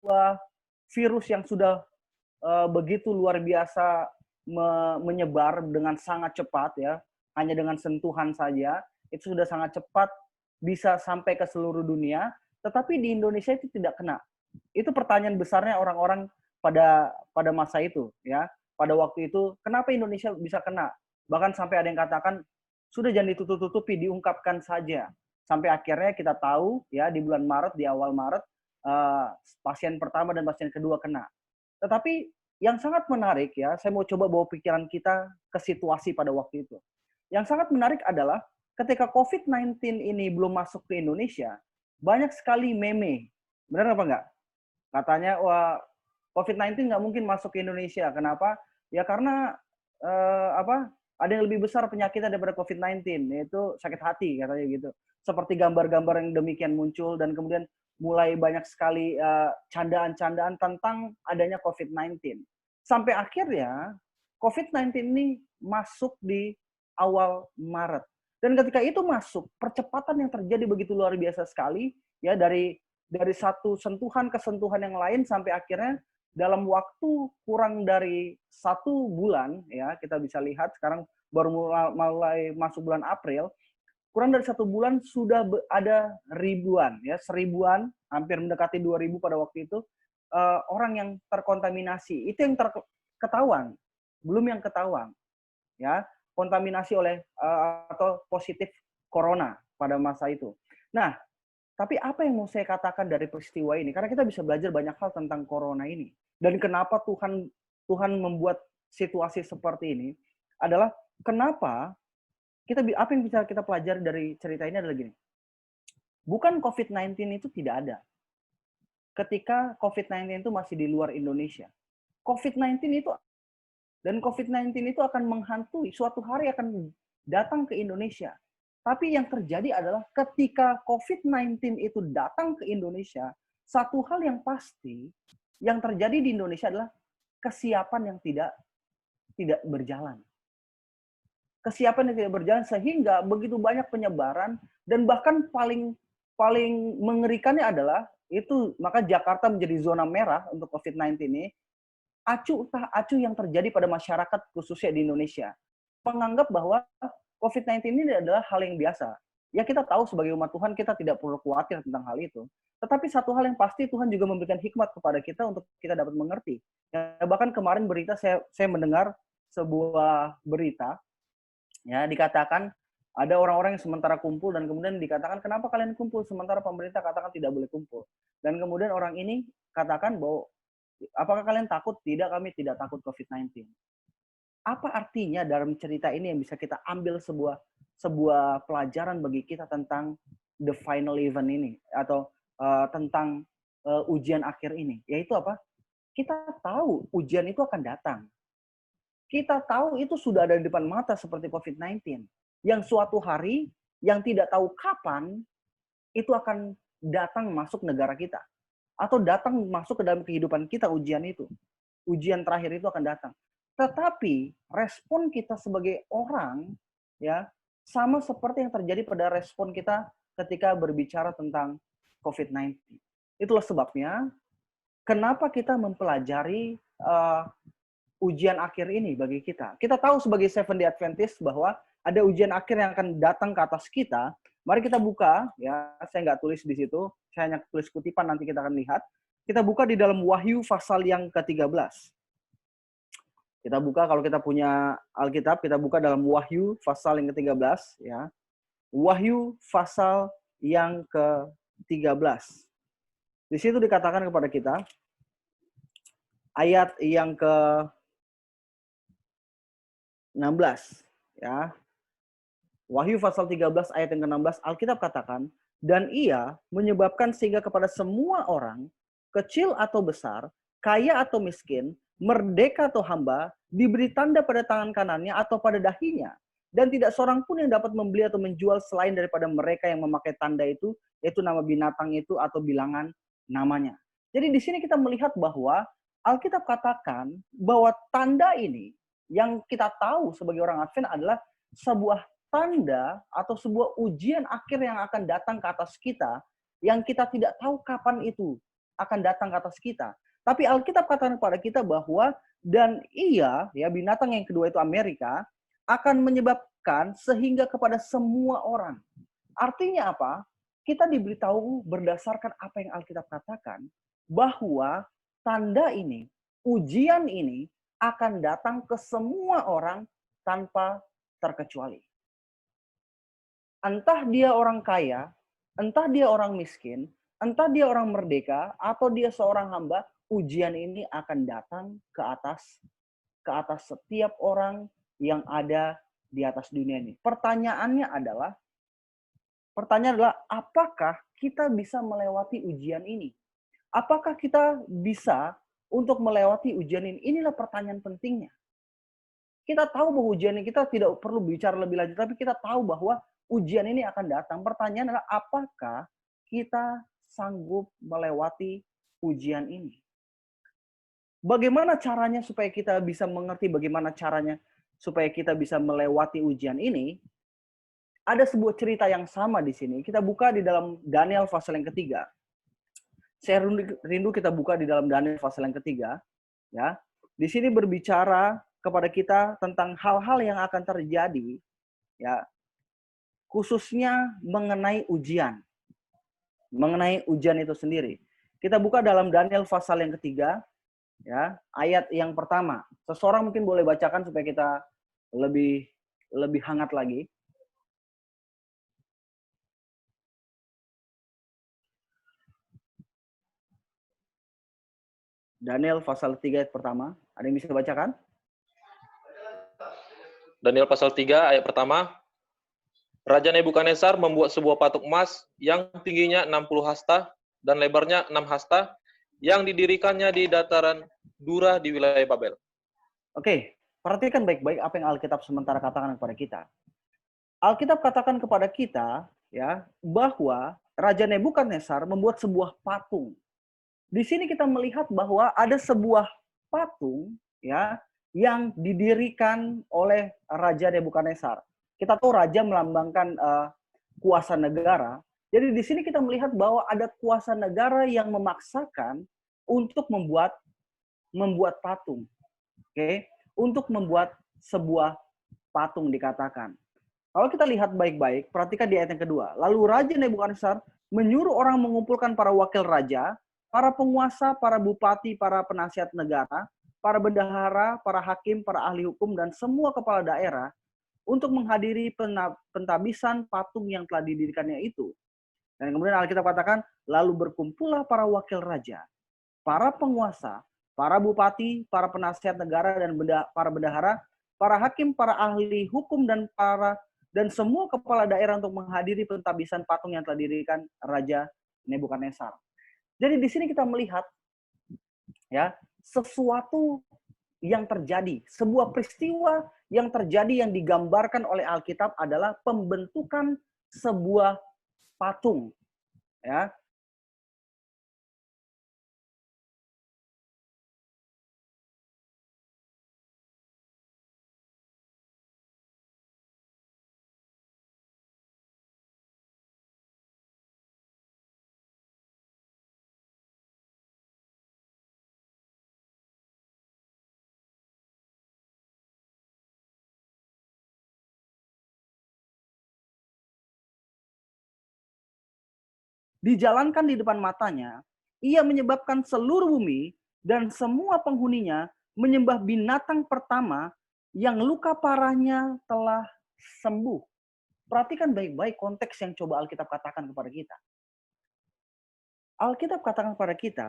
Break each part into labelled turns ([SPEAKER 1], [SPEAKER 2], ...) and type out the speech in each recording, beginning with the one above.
[SPEAKER 1] sebuah virus yang sudah begitu luar biasa menyebar dengan sangat cepat ya, hanya dengan sentuhan saja, itu sudah sangat cepat bisa sampai ke seluruh dunia, tetapi di Indonesia itu tidak kena. Itu pertanyaan besarnya orang-orang pada masa itu ya. Pada waktu itu, kenapa Indonesia bisa kena? Bahkan sampai ada yang katakan, sudah jangan ditutup-tutupi, diungkapkan saja. Sampai akhirnya kita tahu ya di bulan Maret, di awal Maret, pasien pertama dan pasien kedua kena. Tetapi yang sangat menarik ya, saya mau coba bawa pikiran kita ke situasi pada waktu itu. Yang sangat menarik adalah ketika COVID-19 ini belum masuk ke Indonesia, banyak sekali meme. Benar apa enggak? Katanya, wah, COVID-19 nggak mungkin masuk ke Indonesia. Kenapa? Ya karena ada yang lebih besar penyakitnya daripada COVID-19, yaitu sakit hati katanya gitu. Seperti gambar-gambar yang demikian muncul dan kemudian mulai banyak sekali candaan-candaan tentang adanya COVID-19. Sampai akhirnya COVID-19 ini masuk di awal Maret. Dan ketika itu masuk, percepatan yang terjadi begitu luar biasa sekali ya dari satu sentuhan ke sentuhan yang lain sampai akhirnya dalam waktu kurang dari 1 bulan ya, kita bisa lihat sekarang baru mulai masuk bulan April, kurang dari 1 bulan sudah ada ribuan ya, seribuan, hampir mendekati 2.000 pada waktu itu orang yang terkontaminasi. Itu yang ketahuan, belum yang ketahuan ya, kontaminasi oleh atau positif corona pada masa itu. Nah, tapi apa yang mau saya katakan dari peristiwa ini? Karena kita bisa belajar banyak hal tentang corona ini. Dan kenapa Tuhan membuat situasi seperti ini adalah kenapa apa yang bisa kita pelajari dari cerita ini adalah gini. Bukan COVID-19 itu tidak ada. Ketika COVID-19 itu masih di luar Indonesia. COVID-19 itu akan menghantui, suatu hari akan datang ke Indonesia. Tapi yang terjadi adalah ketika COVID-19 itu datang ke Indonesia, satu hal yang pasti yang terjadi di Indonesia adalah kesiapan yang tidak berjalan. Kesiapan yang tidak berjalan sehingga begitu banyak penyebaran dan bahkan paling mengerikannya adalah itu maka Jakarta menjadi zona merah untuk COVID-19 ini. Acuh yang terjadi pada masyarakat khususnya di Indonesia. Menganggap bahwa COVID-19 ini adalah hal yang biasa. Ya kita tahu sebagai umat Tuhan kita tidak perlu khawatir tentang hal itu. Tetapi satu hal yang pasti Tuhan juga memberikan hikmat kepada kita untuk kita dapat mengerti. Ya, bahkan kemarin berita saya mendengar sebuah berita ya dikatakan ada orang-orang yang sementara kumpul dan kemudian dikatakan kenapa kalian kumpul sementara pemerintah katakan tidak boleh kumpul. Dan kemudian orang ini katakan bahwa apakah kalian takut? Tidak, kami tidak takut COVID-19. Apa artinya dalam cerita ini yang bisa kita ambil sebuah pelajaran bagi kita tentang the final event ini atau tentang ujian akhir ini? Yaitu apa? Kita tahu ujian itu akan datang. Kita tahu itu sudah ada di depan mata seperti COVID-19. Yang suatu hari yang tidak tahu kapan itu akan datang masuk negara kita. Atau datang masuk ke dalam kehidupan kita ujian itu. Ujian terakhir itu akan datang. Tetapi respon kita sebagai orang ya sama seperti yang terjadi pada respon kita ketika berbicara tentang COVID-19. Itulah sebabnya kenapa kita mempelajari ujian akhir ini bagi kita. Kita tahu sebagai Seventh-day Adventist bahwa ada ujian akhir yang akan datang ke atas kita. Mari kita buka, ya, saya nggak tulis di situ, saya hanya tulis kutipan, nanti kita akan lihat. Kita buka di dalam Wahyu pasal yang ke-13. Kita buka, kalau kita punya Alkitab, kita buka dalam Wahyu pasal yang ke-13. Ya. Wahyu pasal yang ke-13. Di situ dikatakan kepada kita, ayat yang ke-16. Ya. Wahyu pasal 13 ayat yang ke-16, Alkitab katakan, dan ia menyebabkan sehingga kepada semua orang, kecil atau besar, kaya atau miskin, merdeka atau hamba, diberi tanda pada tangan kanannya atau pada dahinya. Dan tidak seorang pun yang dapat membeli atau menjual selain daripada mereka yang memakai tanda itu, yaitu nama binatang itu atau bilangan namanya. Jadi di sini kita melihat bahwa Alkitab katakan bahwa tanda ini yang kita tahu sebagai orang Advent adalah sebuah tanda atau sebuah ujian akhir yang akan datang ke atas kita yang kita tidak tahu kapan itu akan datang ke atas kita. Tapi Alkitab katakan kepada kita bahwa dan ia, ya binatang yang kedua itu Amerika, akan menyebabkan sehingga kepada semua orang. Artinya apa? Kita diberitahu berdasarkan apa yang Alkitab katakan bahwa tanda ini, ujian ini akan datang ke semua orang tanpa terkecuali. Entah dia orang kaya, entah dia orang miskin, entah dia orang merdeka, atau dia seorang hamba, ujian ini akan datang ke atas setiap orang yang ada di atas dunia ini. Pertanyaannya adalah, apakah kita bisa melewati ujian ini? Apakah kita bisa untuk melewati ujian ini? Inilah pertanyaan pentingnya. Kita tahu bahwa ujian ini, kita tidak perlu bicara lebih lanjut, tapi kita tahu bahwa ujian ini akan datang. Pertanyaan adalah apakah kita sanggup melewati ujian ini? Bagaimana caranya supaya kita bisa mengerti bagaimana caranya supaya kita bisa melewati ujian ini? Ada sebuah cerita yang sama di sini. Kita buka di dalam Daniel pasal yang ketiga. Saya rindu kita buka di dalam Daniel pasal yang ketiga. Ya, di sini berbicara kepada kita tentang hal-hal yang akan terjadi, ya, khususnya mengenai ujian itu sendiri. Kita buka dalam Daniel pasal yang ketiga, ya, ayat yang pertama. Seseorang mungkin boleh bacakan supaya kita lebih hangat lagi. Daniel pasal 3 ayat pertama. Ada yang bisa bacakan?
[SPEAKER 2] Daniel pasal 3 ayat pertama. Raja Nebukadnezar membuat sebuah patung emas yang tingginya 60 hasta dan lebarnya 6 hasta yang didirikannya di dataran Dura di wilayah Babel.
[SPEAKER 1] Oke, perhatikan baik-baik apa yang Alkitab sementara katakan kepada kita. Alkitab katakan kepada kita, ya, bahwa Raja Nebukadnezar membuat sebuah patung. Di sini kita melihat bahwa ada sebuah patung, ya, yang didirikan oleh Raja Nebukadnezar. Kita tahu raja melambangkan kuasa negara. Jadi di sini kita melihat bahwa ada kuasa negara yang memaksakan untuk membuat patung. Oke, untuk membuat sebuah patung dikatakan. Kalau kita lihat baik-baik, perhatikan di ayat yang kedua. Lalu Raja Nebukadnezar menyuruh orang mengumpulkan para wakil raja, para penguasa, para bupati, para penasihat negara, para bendahara, para hakim, para ahli hukum, dan semua kepala daerah untuk menghadiri pentabisan patung yang telah didirikannya itu. Dan kemudian Alkitab katakan, lalu berkumpullah para wakil raja, para penguasa, para bupati, para penasihat negara, dan para bendahara, para hakim, para ahli hukum, dan semua kepala daerah untuk menghadiri pentabisan patung yang telah didirikan Raja Nebukadnezar. Jadi di sini kita melihat, ya, sesuatu yang terjadi, sebuah peristiwa yang terjadi yang digambarkan oleh Alkitab adalah pembentukan sebuah patung, ya. Dijalankan di depan matanya, ia menyebabkan seluruh bumi dan semua penghuninya menyembah binatang pertama yang luka parahnya telah sembuh. Perhatikan baik-baik konteks yang coba Alkitab katakan kepada kita. Alkitab katakan kepada kita,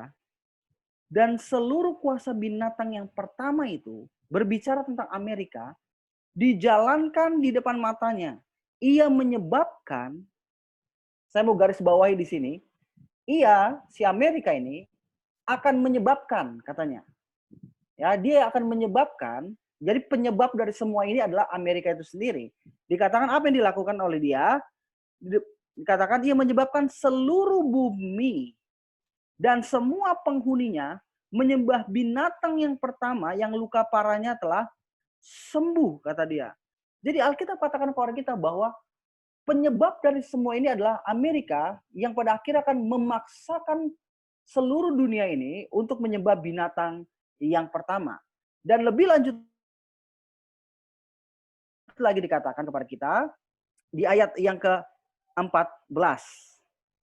[SPEAKER 1] dan seluruh kuasa binatang yang pertama itu, berbicara tentang Amerika, dijalankan di depan matanya. Ia menyebabkan, saya mau garis bawahi di sini, si Amerika ini akan menyebabkan, katanya. Ya, dia akan menyebabkan, jadi penyebab dari semua ini adalah Amerika itu sendiri. Dikatakan apa yang dilakukan oleh dia? Dikatakan ia menyebabkan seluruh bumi dan semua penghuninya menyembah binatang yang pertama yang luka parahnya telah sembuh, kata dia. Jadi Alkitab katakan kepada kita bahwa penyebab dari semua ini adalah Amerika yang pada akhirnya akan memaksakan seluruh dunia ini untuk menyembah binatang yang pertama. Dan lebih lanjut lagi dikatakan kepada kita di ayat yang ke-14.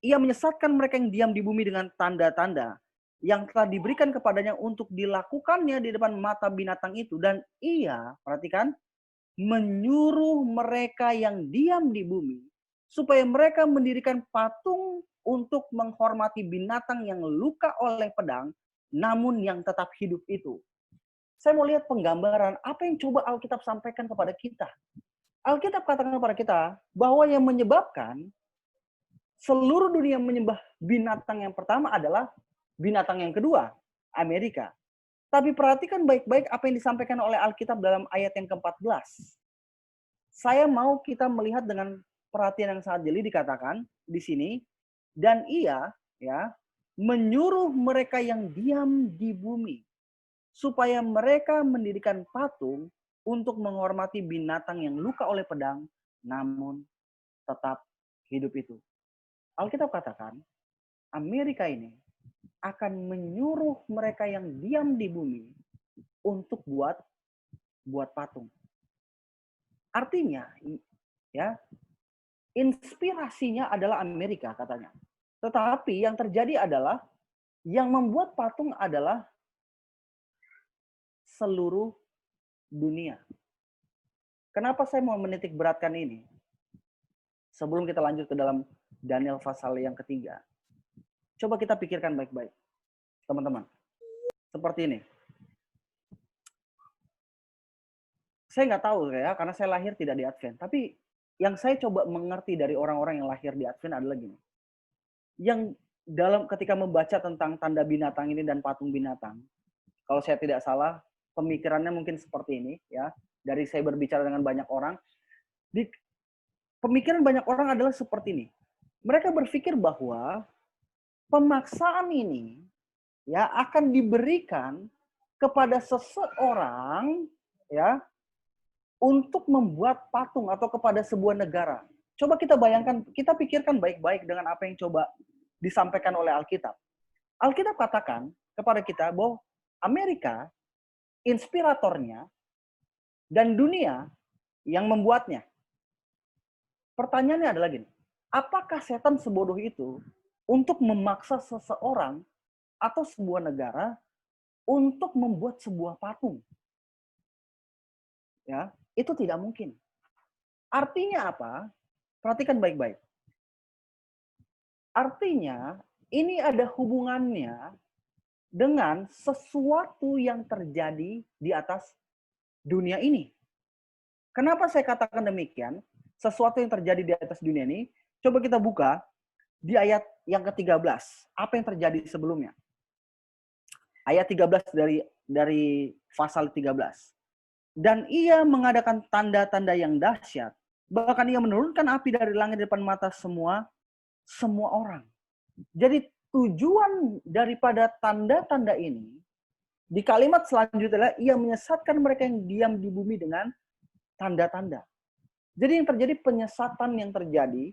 [SPEAKER 1] Ia menyesatkan mereka yang diam di bumi dengan tanda-tanda yang telah diberikan kepadanya untuk dilakukannya di depan mata binatang itu. Dan ia, perhatikan, menyuruh mereka yang diam di bumi supaya mereka mendirikan patung untuk menghormati binatang yang luka oleh pedang, namun yang tetap hidup itu. Saya mau lihat penggambaran apa yang coba Alkitab sampaikan kepada kita. Alkitab katakan kepada kita bahwa yang menyebabkan seluruh dunia menyembah binatang yang pertama adalah binatang yang kedua, Amerika. Tapi perhatikan baik-baik apa yang disampaikan oleh Alkitab dalam ayat yang ke-14. Saya mau kita melihat dengan perhatian yang sangat jeli dikatakan di sini, dan ia ya menyuruh mereka yang diam di bumi supaya mereka mendirikan patung untuk menghormati binatang yang luka oleh pedang namun tetap hidup itu. Alkitab katakan Amerika ini akan menyuruh mereka yang diam di bumi untuk buat patung. Artinya ya, inspirasinya adalah Amerika katanya. Tetapi yang terjadi adalah yang membuat patung adalah seluruh dunia. Kenapa saya mau menitik beratkan ini? Sebelum kita lanjut ke dalam Daniel pasal yang ketiga. Coba kita pikirkan baik-baik, teman-teman. Seperti ini. Saya nggak tahu ya, karena saya lahir tidak di Advent. Tapi yang saya coba mengerti dari orang-orang yang lahir di Advent adalah gini. Yang dalam ketika membaca tentang tanda binatang ini dan patung binatang, kalau saya tidak salah, pemikirannya mungkin seperti ini ya. Dari saya berbicara dengan banyak orang, pemikiran banyak orang adalah seperti ini. Mereka berpikir bahwa pemaksaan ini ya akan diberikan kepada seseorang ya untuk membuat patung atau kepada sebuah negara. Coba kita bayangkan, kita pikirkan baik-baik dengan apa yang coba disampaikan oleh Alkitab. Alkitab katakan kepada kita bahwa Amerika inspiratornya dan dunia yang membuatnya. Pertanyaannya adalah gini, apakah setan sebodoh itu untuk memaksa seseorang atau sebuah negara untuk membuat sebuah patung? Ya, itu tidak mungkin. Artinya apa? Perhatikan baik-baik. Artinya, ini ada hubungannya dengan sesuatu yang terjadi di atas dunia ini. Kenapa saya katakan demikian? Sesuatu yang terjadi di atas dunia ini, coba kita buka di ayat yang ke-13. Apa yang terjadi sebelumnya? Ayat 13 dari pasal 13. Dan ia mengadakan tanda-tanda yang dahsyat. Bahkan ia menurunkan api dari langit di depan mata semua orang. Jadi tujuan daripada tanda-tanda ini, di kalimat selanjutnya, ia menyesatkan mereka yang diam di bumi dengan tanda-tanda. Jadi yang terjadi penyesatan yang terjadi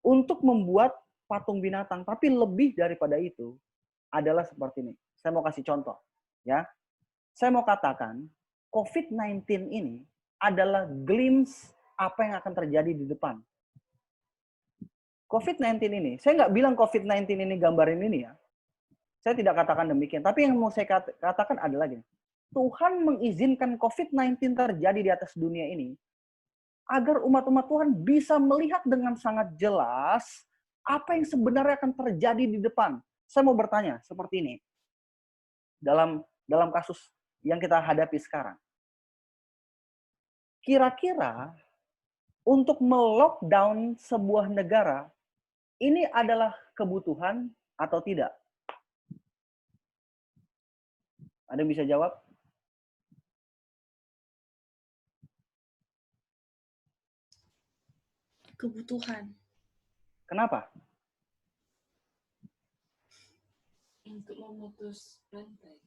[SPEAKER 1] untuk membuat patung binatang. Tapi lebih daripada itu adalah seperti ini. Saya mau kasih contoh. Ya, saya mau katakan, COVID-19 ini adalah glimpse apa yang akan terjadi di depan. COVID-19 ini, saya nggak bilang COVID-19 ini gambarin ini ya. Saya tidak katakan demikian. Tapi yang mau saya katakan adalah gini. Tuhan mengizinkan COVID-19 terjadi di atas dunia ini agar umat-umat Tuhan bisa melihat dengan sangat jelas apa yang sebenarnya akan terjadi di depan. Saya mau bertanya seperti ini. Dalam kasus yang kita hadapi sekarang. Kira-kira untuk melockdown sebuah negara, ini adalah kebutuhan atau tidak? Ada yang bisa jawab?
[SPEAKER 3] Kebutuhan.
[SPEAKER 1] Kenapa?
[SPEAKER 3] Untuk memutus rantai.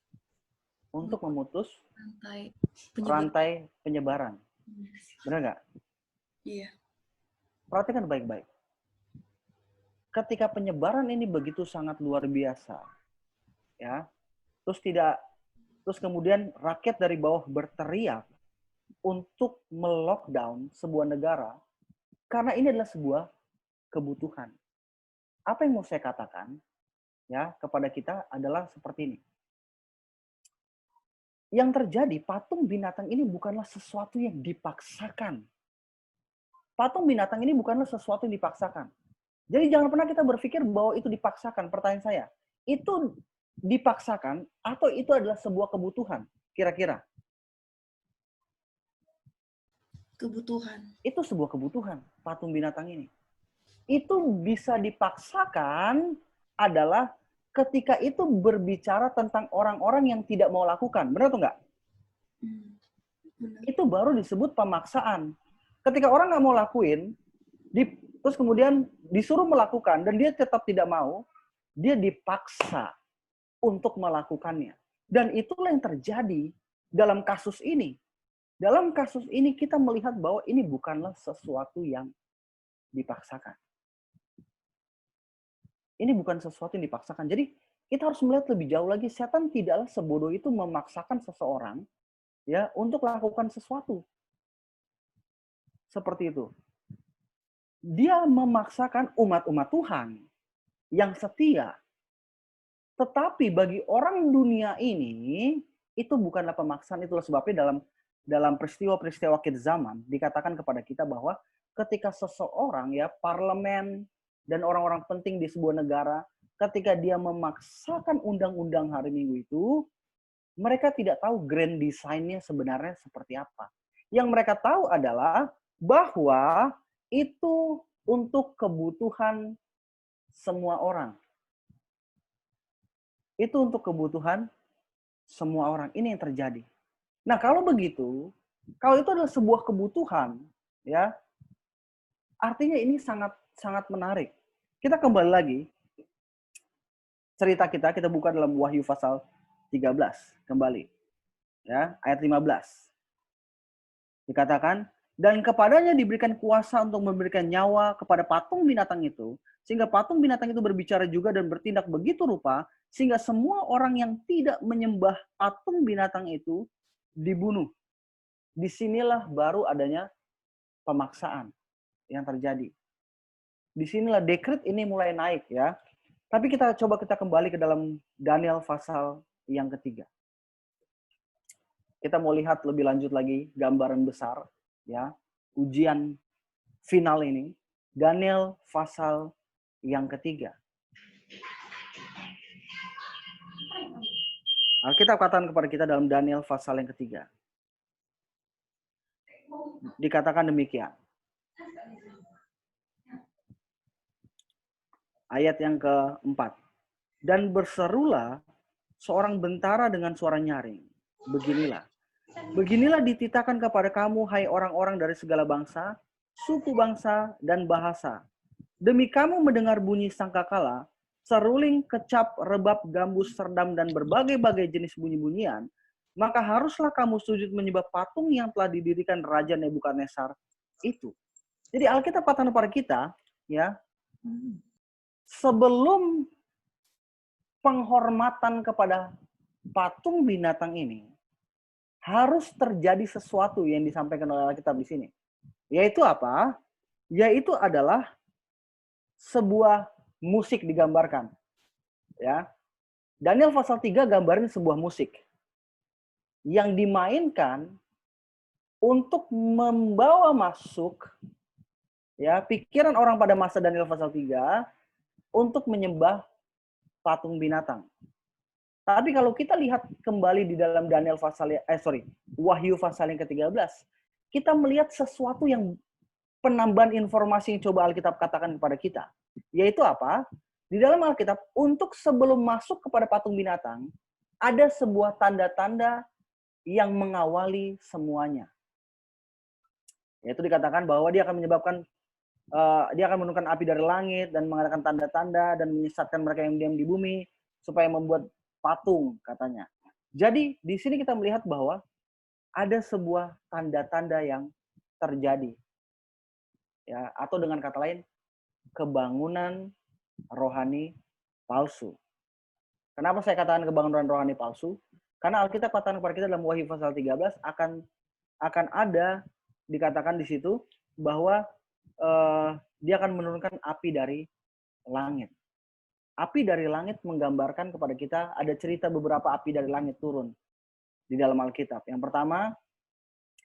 [SPEAKER 1] Untuk memutus
[SPEAKER 3] Rantai
[SPEAKER 1] rantai penyebaran. Benar nggak?
[SPEAKER 3] Iya.
[SPEAKER 1] Perhatikan baik-baik. ketika penyebaran ini begitu sangat luar biasa, ya, terus kemudian rakyat dari bawah berteriak untuk melockdown sebuah negara karena ini adalah sebuah kebutuhan. Apa yang mau saya katakan ya kepada kita adalah seperti ini. Yang terjadi, patung binatang ini bukanlah sesuatu yang dipaksakan. Patung binatang ini bukanlah sesuatu yang dipaksakan. Jadi jangan pernah kita berpikir bahwa itu dipaksakan. Pertanyaan saya, itu dipaksakan atau itu adalah sebuah kebutuhan? Kira-kira?
[SPEAKER 3] Kebutuhan.
[SPEAKER 1] Itu sebuah kebutuhan, patung binatang ini. Itu bisa dipaksakan adalah ketika itu berbicara tentang orang-orang yang tidak mau lakukan. Benar atau enggak?
[SPEAKER 3] Benar.
[SPEAKER 1] Itu baru disebut pemaksaan. Ketika orang nggak mau lakuin, terus kemudian disuruh melakukan dan dia tetap tidak mau, dia dipaksa untuk melakukannya. Dan itulah yang terjadi dalam kasus ini. Dalam kasus ini kita melihat bahwa ini bukanlah sesuatu yang dipaksakan. Ini bukan sesuatu yang dipaksakan. Jadi kita harus melihat lebih jauh lagi. Setan tidaklah sebodoh itu memaksakan seseorang ya untuk melakukan sesuatu. Seperti itu. Dia memaksakan umat-umat Tuhan yang setia. Tetapi bagi orang dunia ini, itu bukanlah pemaksaan. Itulah sebabnya dalam peristiwa-peristiwa akhir zaman, dikatakan kepada kita bahwa ketika seseorang, ya parlemen, dan orang-orang penting di sebuah negara, ketika dia memaksakan undang-undang hari Minggu itu, mereka tidak tahu grand design-nya sebenarnya seperti apa. Yang mereka tahu adalah bahwa itu untuk kebutuhan semua orang. Itu untuk kebutuhan semua orang. Ini yang terjadi. Nah, kalau begitu, kalau itu adalah sebuah kebutuhan, ya, artinya ini sangat sangat menarik. Kita kembali lagi cerita kita buka dalam Wahyu pasal 13 kembali. Ya, ayat 15. Dikatakan, dan kepadanya diberikan kuasa untuk memberikan nyawa kepada patung binatang itu, sehingga patung binatang itu berbicara juga dan bertindak begitu rupa, sehingga semua orang yang tidak menyembah patung binatang itu dibunuh. Disinilah baru adanya pemaksaan yang terjadi. Disinilah dekret ini mulai naik ya. Tapi kita kembali ke dalam Daniel pasal yang ketiga. Kita mau lihat lebih lanjut lagi gambaran besar ya, ujian final ini. Daniel pasal yang ketiga. Alkitab katakan kepada kita dalam Daniel pasal yang ketiga. Dikatakan demikian. Ayat yang keempat. Dan berserulah seorang bentara dengan suara nyaring. Beginilah dititahkan kepada kamu, hai orang-orang dari segala bangsa, suku bangsa, dan bahasa. Demi kamu mendengar bunyi sangkakala, seruling, kecap, rebab, gambus, serdam, dan berbagai-bagai jenis bunyi-bunyian, maka haruslah kamu sujud menyembah patung yang telah didirikan Raja Nebukadnezar itu. Jadi Alkitab katakan kepada kita, ya, sebelum penghormatan kepada patung binatang ini, harus terjadi sesuatu yang disampaikan oleh Alkitab di sini. Yaitu apa? Yaitu adalah sebuah musik digambarkan. Ya. Daniel pasal 3 gambarin sebuah musik yang dimainkan untuk membawa masuk ya pikiran orang pada masa Daniel pasal 3 untuk menyembah patung binatang. Tapi kalau kita lihat kembali di dalam Wahyu pasal yang ke-13, kita melihat sesuatu yang penambahan informasi yang coba Alkitab katakan kepada kita. Yaitu apa? Di dalam Alkitab, untuk sebelum masuk kepada patung binatang, ada sebuah tanda-tanda yang mengawali semuanya. Yaitu dikatakan bahwa dia akan dia akan menurunkan api dari langit dan mengadakan tanda-tanda dan menyesatkan mereka yang diam di bumi supaya membuat patung, katanya. Jadi di sini kita melihat bahwa ada sebuah tanda-tanda yang terjadi. Ya, atau dengan kata lain, kebangunan rohani palsu. Kenapa saya katakan kebangunan rohani palsu? Karena Alkitab katakan kepada kita dalam Wahyu pasal 13 akan ada dikatakan di situ bahwa dia akan menurunkan api dari langit. Api dari langit menggambarkan kepada kita ada cerita beberapa api dari langit turun di dalam Alkitab. Yang pertama,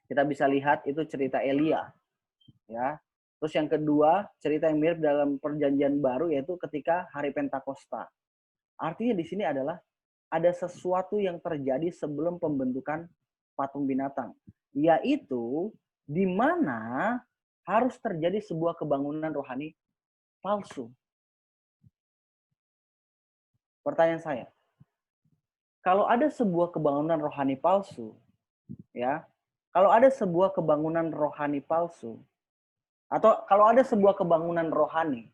[SPEAKER 1] kita bisa lihat itu cerita Elia, ya. Terus yang kedua, cerita yang mirip dalam Perjanjian Baru yaitu ketika hari Pentakosta. Artinya di sini adalah ada sesuatu yang terjadi sebelum pembentukan patung binatang, yaitu di mana harus terjadi sebuah kebangunan rohani palsu. Pertanyaan saya, kalau ada sebuah kebangunan rohani palsu, ya, kalau ada sebuah kebangunan rohani palsu, atau kalau ada sebuah kebangunan rohani,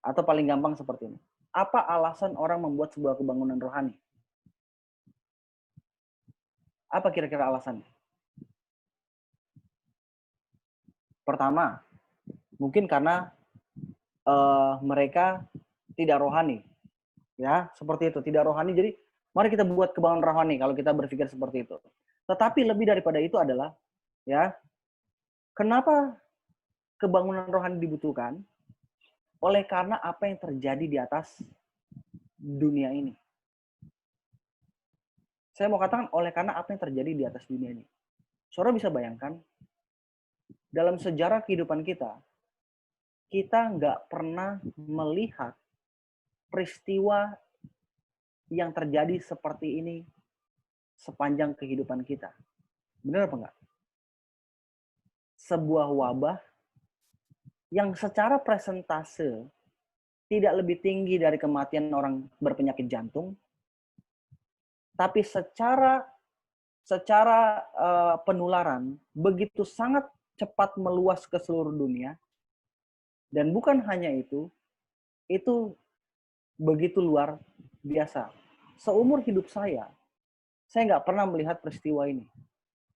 [SPEAKER 1] atau paling gampang seperti ini, apa alasan orang membuat sebuah kebangunan rohani? Apa kira-kira alasannya? Pertama, mungkin karena mereka tidak rohani, ya, seperti itu, tidak rohani. Jadi, mari kita buat kebangunan rohani kalau kita berpikir seperti itu. Tetapi lebih daripada itu adalah, ya, kenapa kebangunan rohani dibutuhkan? Oleh karena apa yang terjadi di atas dunia ini. Saya mau katakan oleh karena apa yang terjadi di atas dunia ini. Saudara bisa bayangkan, dalam sejarah kehidupan kita nggak pernah melihat peristiwa yang terjadi seperti ini sepanjang kehidupan kita. Benar apa enggak? Sebuah wabah yang secara presentase tidak lebih tinggi dari kematian orang berpenyakit jantung, tapi secara penularan begitu sangat cepat meluas ke seluruh dunia. Dan bukan hanya itu begitu luar biasa. Seumur hidup saya nggak pernah melihat peristiwa ini.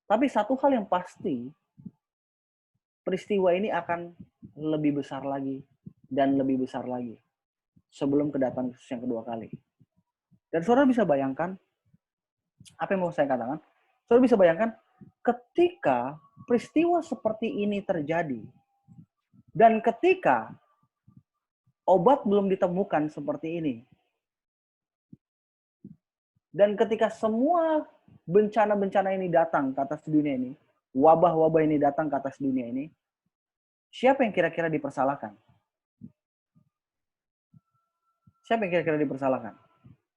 [SPEAKER 1] Tapi satu hal yang pasti, peristiwa ini akan lebih besar lagi dan lebih besar lagi sebelum kedatangan Yesus yang kedua kali. Dan saudara bisa bayangkan, apa yang mau saya katakan? Saudara bisa bayangkan, ketika peristiwa seperti ini terjadi, dan ketika obat belum ditemukan seperti ini, dan ketika semua bencana-bencana ini datang ke atas dunia ini, wabah-wabah ini datang ke atas dunia ini, siapa yang kira-kira dipersalahkan? Siapa yang kira-kira dipersalahkan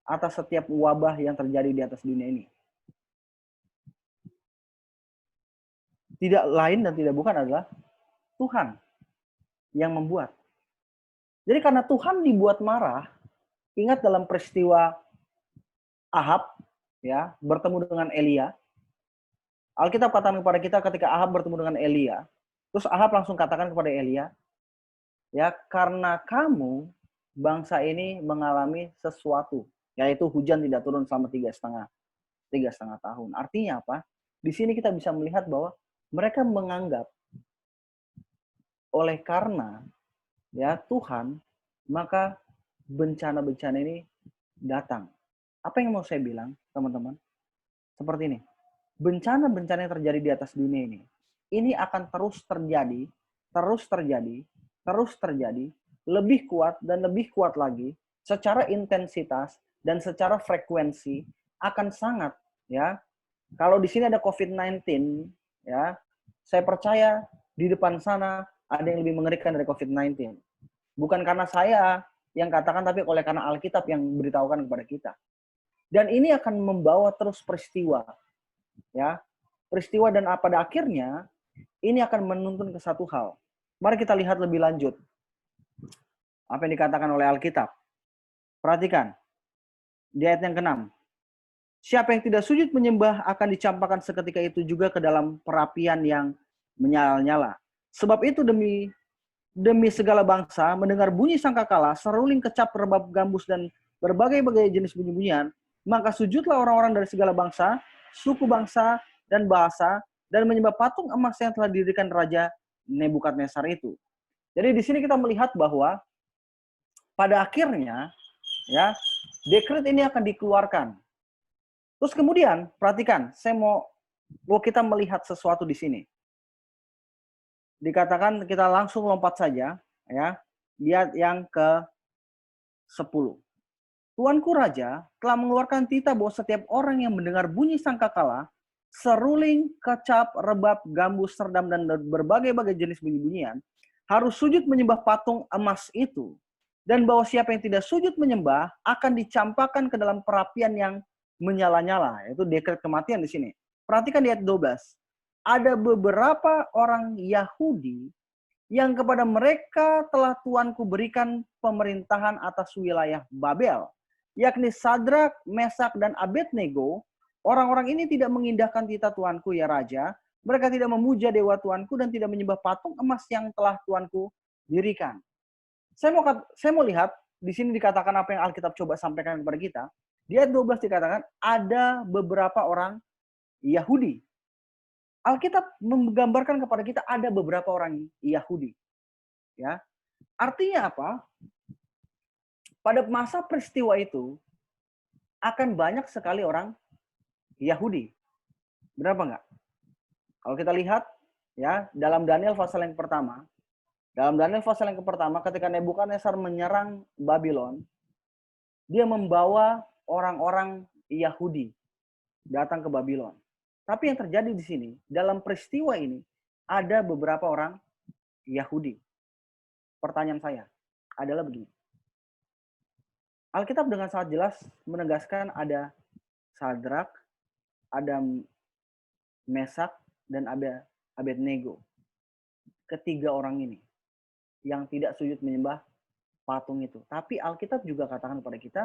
[SPEAKER 1] atas setiap wabah yang terjadi di atas dunia ini? Tidak lain dan tidak bukan adalah Tuhan yang membuat. Jadi karena Tuhan dibuat marah, ingat dalam peristiwa Ahab, ya, bertemu dengan Elia. Alkitab katakan kepada kita ketika Ahab bertemu dengan Elia, terus Ahab langsung katakan kepada Elia, ya, karena kamu bangsa ini mengalami sesuatu, yaitu hujan tidak turun selama 3,5 tahun. Artinya apa? Di sini kita bisa melihat bahwa mereka menganggap oleh karena, ya, Tuhan, maka bencana-bencana ini datang. Apa yang mau saya bilang, teman-teman? Seperti ini. Bencana-bencana yang terjadi di atas dunia ini akan terus terjadi, lebih kuat dan lebih kuat lagi, secara intensitas dan secara frekuensi akan sangat, ya. Kalau di sini ada COVID-19, ya, saya percaya di depan sana ada yang lebih mengerikan dari COVID-19. Bukan karena saya yang katakan, tapi oleh karena Alkitab yang beritahukan kepada kita. Dan ini akan membawa terus peristiwa, ya, peristiwa, dan pada akhirnya ini akan menuntun ke satu hal. Mari kita lihat lebih lanjut apa yang dikatakan oleh Alkitab. Perhatikan di ayat yang ke-6. Siapa yang tidak sujud menyembah akan dicampakkan seketika itu juga ke dalam perapian yang menyala-nyala. Sebab itu demi segala bangsa mendengar bunyi sangkakala, seruling, kecap, rebab, gambus, dan berbagai-bagai jenis bunyi-bunyian, maka sujudlah orang-orang dari segala bangsa, suku bangsa, dan bahasa, dan menyembah patung emas yang telah didirikan Raja Nebukadnezar itu. Jadi di sini kita melihat bahwa pada akhirnya ya dekret ini akan dikeluarkan. Terus kemudian perhatikan, saya mau kita melihat sesuatu di sini. Dikatakan kita langsung lompat saja ya. Lihat yang ke-10. Tuanku Raja telah mengeluarkan titah bahwa setiap orang yang mendengar bunyi sangkakala, seruling, kecap, rebab, gambus, serdam, dan berbagai-bagai jenis bunyi-bunyian, harus sujud menyembah patung emas itu. Dan bahwa siapa yang tidak sujud menyembah akan dicampakkan ke dalam perapian yang menyala-nyala. Itu dekret kematian di sini. Perhatikan di ayat 12. Ada beberapa orang Yahudi yang kepada mereka telah Tuanku berikan pemerintahan atas wilayah Babel, yakni Sadrak, Mesak, dan Abednego. Orang-orang ini tidak mengindahkan titah Tuanku ya Raja. Mereka tidak memuja dewa Tuanku dan tidak menyembah patung emas yang telah Tuanku dirikan. Saya mau lihat, di sini dikatakan apa yang Alkitab coba sampaikan kepada kita. Di ayat 12 dikatakan, ada beberapa orang Yahudi. Alkitab menggambarkan kepada kita ada beberapa orang Yahudi. Ya. Artinya apa? Pada masa peristiwa itu akan banyak sekali orang Yahudi. Berapa enggak? Kalau kita lihat ya dalam Daniel pasal yang pertama, ketika Nebukadnezar menyerang Babylon, dia membawa orang-orang Yahudi datang ke Babylon. Tapi yang terjadi di sini, dalam peristiwa ini, ada beberapa orang Yahudi. Pertanyaan saya adalah begini. Alkitab dengan sangat jelas menegaskan ada Sadrak, ada Mesak, dan ada Abednego. Ketiga orang ini yang tidak sujud menyembah patung itu. Tapi Alkitab juga katakan kepada kita,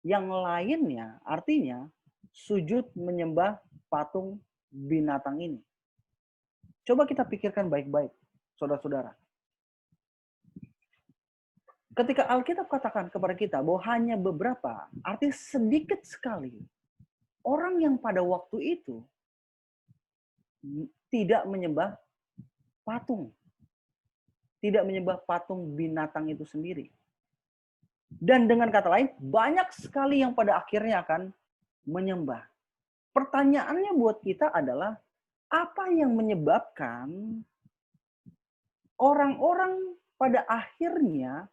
[SPEAKER 1] yang lainnya artinya sujud menyembah patung binatang ini. Coba kita pikirkan baik-baik, saudara-saudara. Ketika Alkitab katakan kepada kita bahwa hanya beberapa, artinya sedikit sekali orang yang pada waktu itu tidak menyembah patung. Tidak menyembah patung binatang itu sendiri. Dan dengan kata lain, banyak sekali yang pada akhirnya akan menyembah. Pertanyaannya buat kita adalah, apa yang menyebabkan orang-orang pada akhirnya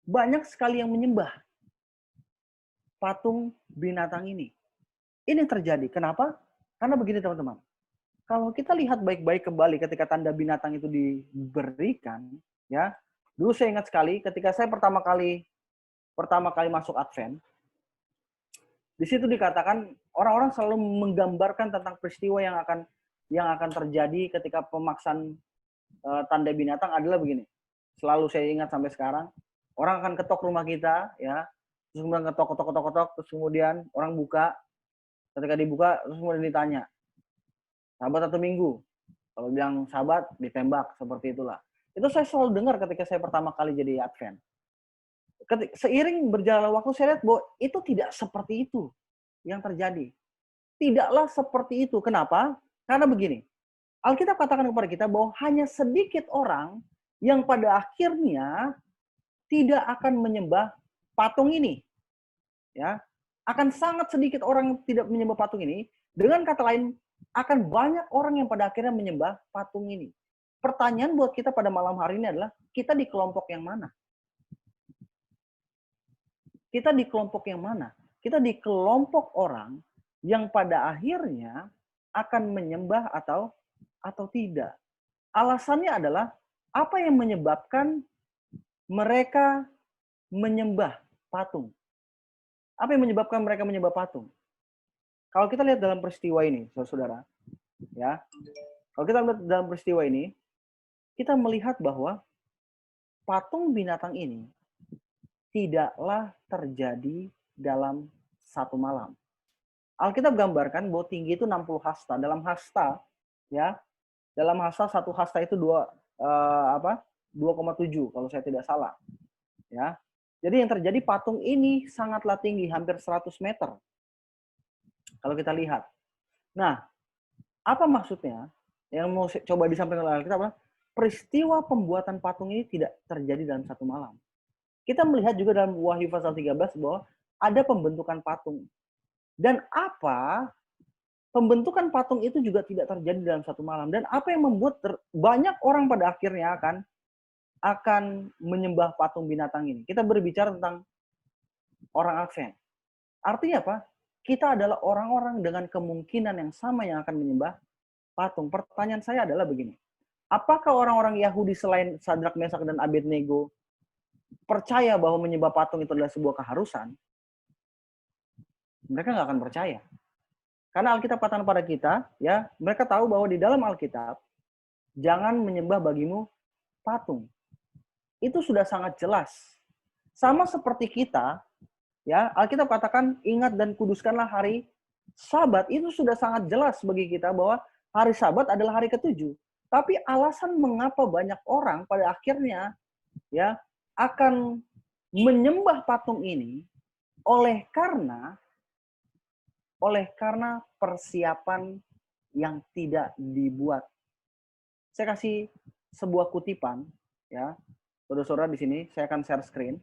[SPEAKER 1] banyak sekali yang menyembah patung binatang ini? Ini terjadi. Kenapa? Karena begini teman-teman. Kalau kita lihat baik-baik kembali ketika tanda binatang itu diberikan, ya. Dulu saya ingat sekali ketika saya pertama kali masuk Advent, di situ dikatakan orang-orang selalu menggambarkan tentang peristiwa yang akan terjadi ketika pemaksaan tanda binatang adalah begini. Selalu saya ingat sampai sekarang, orang akan ketok rumah kita, ya, terus kemudian ketok, terus kemudian orang buka, ketika dibuka, terus kemudian ditanya, Sabat atau Minggu? Kalau bilang Sabat, ditembak, seperti itulah. Itu saya selalu dengar ketika saya pertama kali jadi Advent. Seiring berjalan waktu saya lihat bahwa itu tidak seperti itu yang terjadi. Tidaklah seperti itu. Kenapa? Karena begini. Alkitab katakan kepada kita bahwa hanya sedikit orang yang pada akhirnya tidak akan menyembah patung ini. Ya, akan sangat sedikit orang yang tidak menyembah patung ini. Dengan kata lain, akan banyak orang yang pada akhirnya menyembah patung ini. Pertanyaan buat kita pada malam hari ini adalah, kita di kelompok yang mana? Kita di kelompok yang mana? Kita di kelompok orang yang pada akhirnya akan menyembah atau tidak. Alasannya adalah, apa yang menyebabkan mereka menyembah patung? Apa yang menyebabkan mereka menyembah patung? Kalau kita lihat dalam peristiwa ini, saudara-saudara, ya, kalau kita lihat dalam peristiwa ini, kita melihat bahwa patung binatang ini tidaklah terjadi dalam satu malam. Alkitab gambarkan bahwa tinggi itu 60 hasta. Dalam hasta, ya, dalam hasta satu hasta itu 2,7 kalau saya tidak salah. Ya. Jadi yang terjadi patung ini sangatlah tinggi, hampir 100 meter. Kalau kita lihat. Nah, apa maksudnya? Yang mau coba disampaikan oleh Alkitab adalah peristiwa pembuatan patung ini tidak terjadi dalam satu malam. Kita melihat juga dalam Wahyu pasal 13 bahwa ada pembentukan patung. Dan pembentukan patung itu juga tidak terjadi dalam satu malam. Dan apa yang membuat banyak orang pada akhirnya akan menyembah patung binatang ini. Kita berbicara tentang orang Advent. Artinya apa? Kita adalah orang-orang dengan kemungkinan yang sama yang akan menyembah patung. Pertanyaan saya adalah begini. Apakah orang-orang Yahudi selain Sadrak, Mesak, dan Abednego percaya bahwa menyembah patung itu adalah sebuah keharusan? Mereka nggak akan percaya. Karena Alkitab katakan pada kita, ya, mereka tahu bahwa di dalam Alkitab, jangan menyembah bagimu patung. Itu sudah sangat jelas. Sama seperti kita, ya, Alkitab katakan ingat dan kuduskanlah hari Sabat. Itu sudah sangat jelas bagi kita bahwa hari Sabat adalah hari ketujuh. Tapi alasan mengapa banyak orang pada akhirnya ya akan menyembah patung ini oleh karena persiapan yang tidak dibuat. Saya kasih sebuah kutipan ya. Saudara-saudara, di sini saya akan share screen.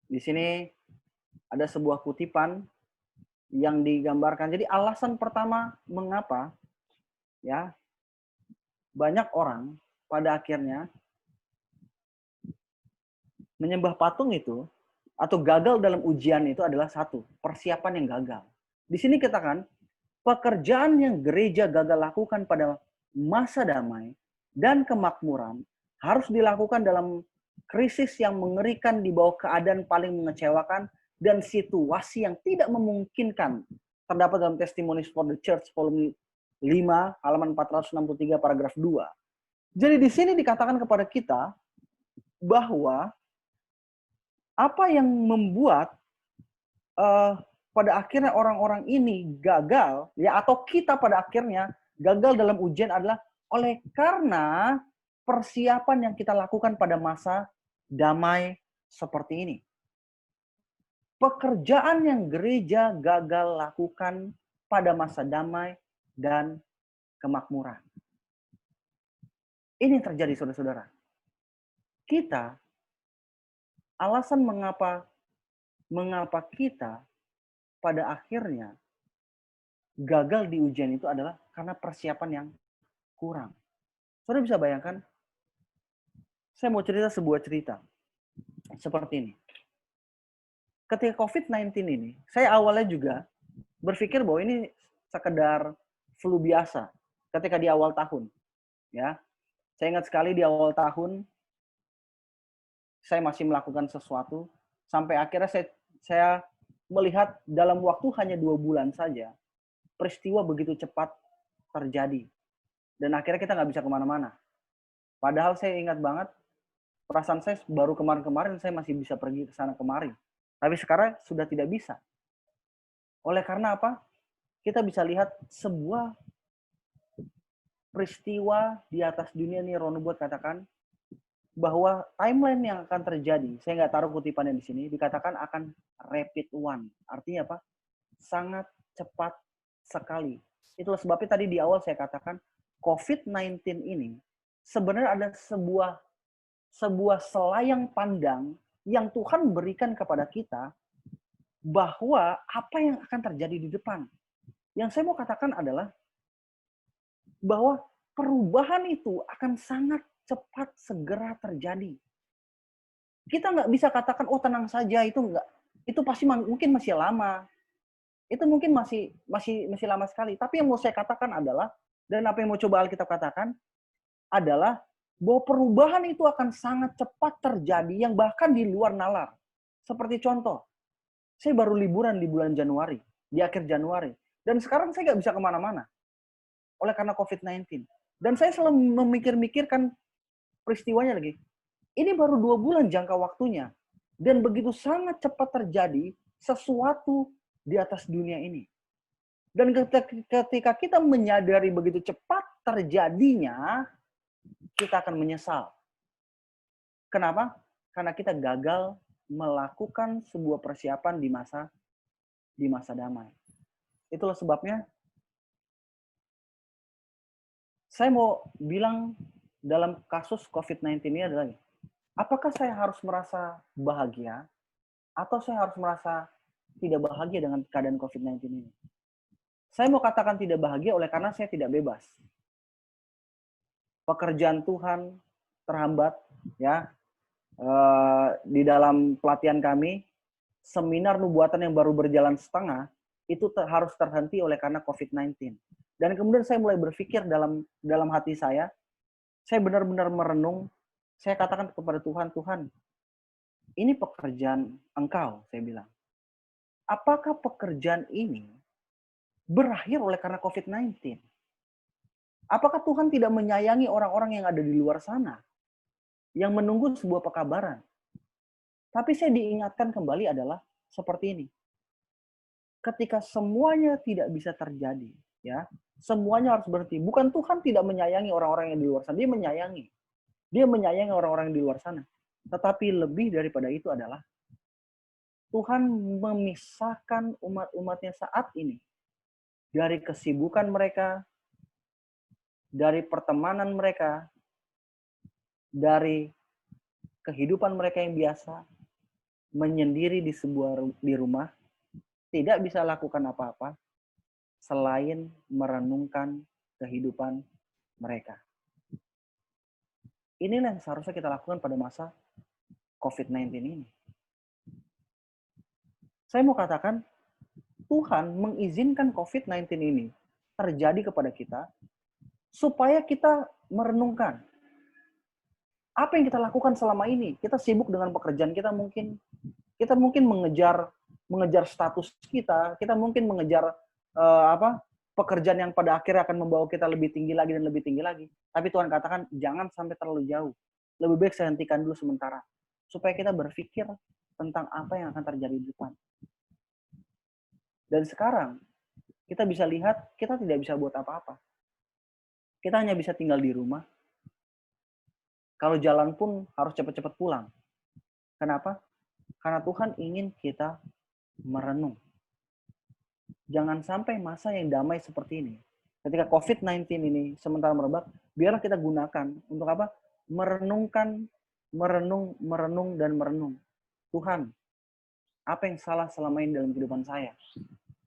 [SPEAKER 1] Di sini ada sebuah kutipan yang digambarkan. Jadi alasan pertama mengapa ya banyak orang pada akhirnya menyembah patung itu atau gagal dalam ujian itu adalah satu, persiapan yang gagal. Di sini katakan, pekerjaan yang gereja gagal lakukan pada masa damai dan kemakmuran harus dilakukan dalam krisis yang mengerikan di bawah keadaan paling mengecewakan dan situasi yang tidak memungkinkan. Terdapat dalam Testimonies for the Church volume 5 halaman 463 paragraf 2. Jadi di sini dikatakan kepada kita bahwa apa yang membuat pada akhirnya orang-orang ini gagal ya, atau kita pada akhirnya gagal dalam ujian adalah oleh karena persiapan yang kita lakukan pada masa damai seperti ini. Pekerjaan yang gereja gagal lakukan pada masa damai dan kemakmuran. Ini yang terjadi, saudara-saudara. Kita, alasan mengapa kita pada akhirnya gagal di ujian itu adalah karena persiapan yang kurang. Saudara bisa bayangkan, saya mau cerita sebuah cerita seperti ini. Ketika COVID-19 ini, saya awalnya juga berpikir bahwa ini sekedar flu biasa ketika di awal tahun. Ya, saya ingat sekali di awal tahun, saya masih melakukan sesuatu, sampai akhirnya saya melihat dalam waktu hanya 2 bulan saja, peristiwa begitu cepat terjadi. Dan akhirnya kita nggak bisa kemana-mana. Padahal saya ingat banget, perasaan saya baru kemarin-kemarin saya masih bisa pergi ke sana kemari. Tapi sekarang sudah tidak bisa. Oleh karena apa? Kita bisa lihat sebuah peristiwa di atas dunia ini, Ron buat katakan, bahwa timeline yang akan terjadi, saya nggak taruh kutipannya di sini, dikatakan akan rapid one. Artinya apa? Sangat cepat sekali. Itulah sebabnya tadi di awal saya katakan COVID-19 ini sebenarnya ada sebuah selayang pandang yang Tuhan berikan kepada kita bahwa apa yang akan terjadi di depan. Yang saya mau katakan adalah bahwa perubahan itu akan sangat cepat segera terjadi. Kita nggak bisa katakan, oh tenang saja, itu pasti mungkin masih lama. Itu mungkin masih lama sekali. Tapi yang mau saya katakan adalah, dan apa yang mau coba Alkitab katakan, adalah bahwa perubahan itu akan sangat cepat terjadi yang bahkan di luar nalar. Seperti contoh, saya baru liburan di bulan Januari, di akhir Januari. Dan sekarang saya nggak bisa kemana-mana. Oleh karena COVID-19. Dan saya selalu memikir-mikirkan peristiwanya lagi. Ini baru 2 bulan jangka waktunya. Dan begitu sangat cepat terjadi sesuatu di atas dunia ini. Dan ketika kita menyadari begitu cepat terjadinya, kita akan menyesal. Kenapa? Karena kita gagal melakukan sebuah persiapan di masa damai. Itulah sebabnya saya mau bilang dalam kasus COVID-19 ini adalah Apakah saya harus merasa bahagia atau saya harus merasa tidak bahagia dengan keadaan COVID-19 ini? Saya mau katakan tidak bahagia oleh karena saya tidak bebas. Pekerjaan Tuhan terhambat, ya. Di dalam pelatihan kami, seminar nubuatan yang baru berjalan setengah itu harus terhenti oleh karena COVID-19. Dan kemudian saya mulai berpikir dalam hati saya benar-benar merenung. Saya katakan kepada Tuhan, Tuhan, ini pekerjaan Engkau, saya bilang. Apakah pekerjaan ini berakhir oleh karena COVID-19? Apakah Tuhan tidak menyayangi orang-orang yang ada di luar sana, yang menunggu sebuah pekabaran? Tapi saya diingatkan kembali adalah seperti ini. Ketika semuanya tidak bisa terjadi, ya, semuanya harus berhenti. Bukan Tuhan tidak menyayangi orang-orang yang di luar sana, Dia menyayangi. Dia menyayangi orang-orang yang di luar sana. Tetapi lebih daripada itu adalah Tuhan memisahkan umat-umatnya saat ini dari kesibukan mereka, dari pertemanan mereka, dari kehidupan mereka yang biasa, menyendiri di rumah, tidak bisa lakukan apa-apa selain merenungkan kehidupan mereka. Inilah yang seharusnya kita lakukan pada masa COVID-19 ini. Saya mau katakan, Tuhan mengizinkan COVID-19 ini terjadi kepada kita supaya kita merenungkan apa yang kita lakukan selama ini. Kita sibuk dengan pekerjaan kita mungkin. Kita mungkin mengejar status kita mungkin mengejar pekerjaan yang pada akhirnya akan membawa kita lebih tinggi lagi dan lebih tinggi lagi. Tapi Tuhan katakan, jangan sampai terlalu jauh. Lebih baik saya hentikan dulu sementara. Supaya kita berpikir tentang apa yang akan terjadi di depan. Dan sekarang, kita bisa lihat, kita tidak bisa buat apa-apa. Kita hanya bisa tinggal di rumah. Kalau jalan pun harus cepat-cepat pulang. Kenapa? Karena Tuhan ingin kita merenung. Jangan sampai masa yang damai seperti ini, ketika COVID-19 ini sementara merebak, biarlah kita gunakan untuk apa? Merenung, dan merenung. Tuhan, apa yang salah selama ini dalam kehidupan saya?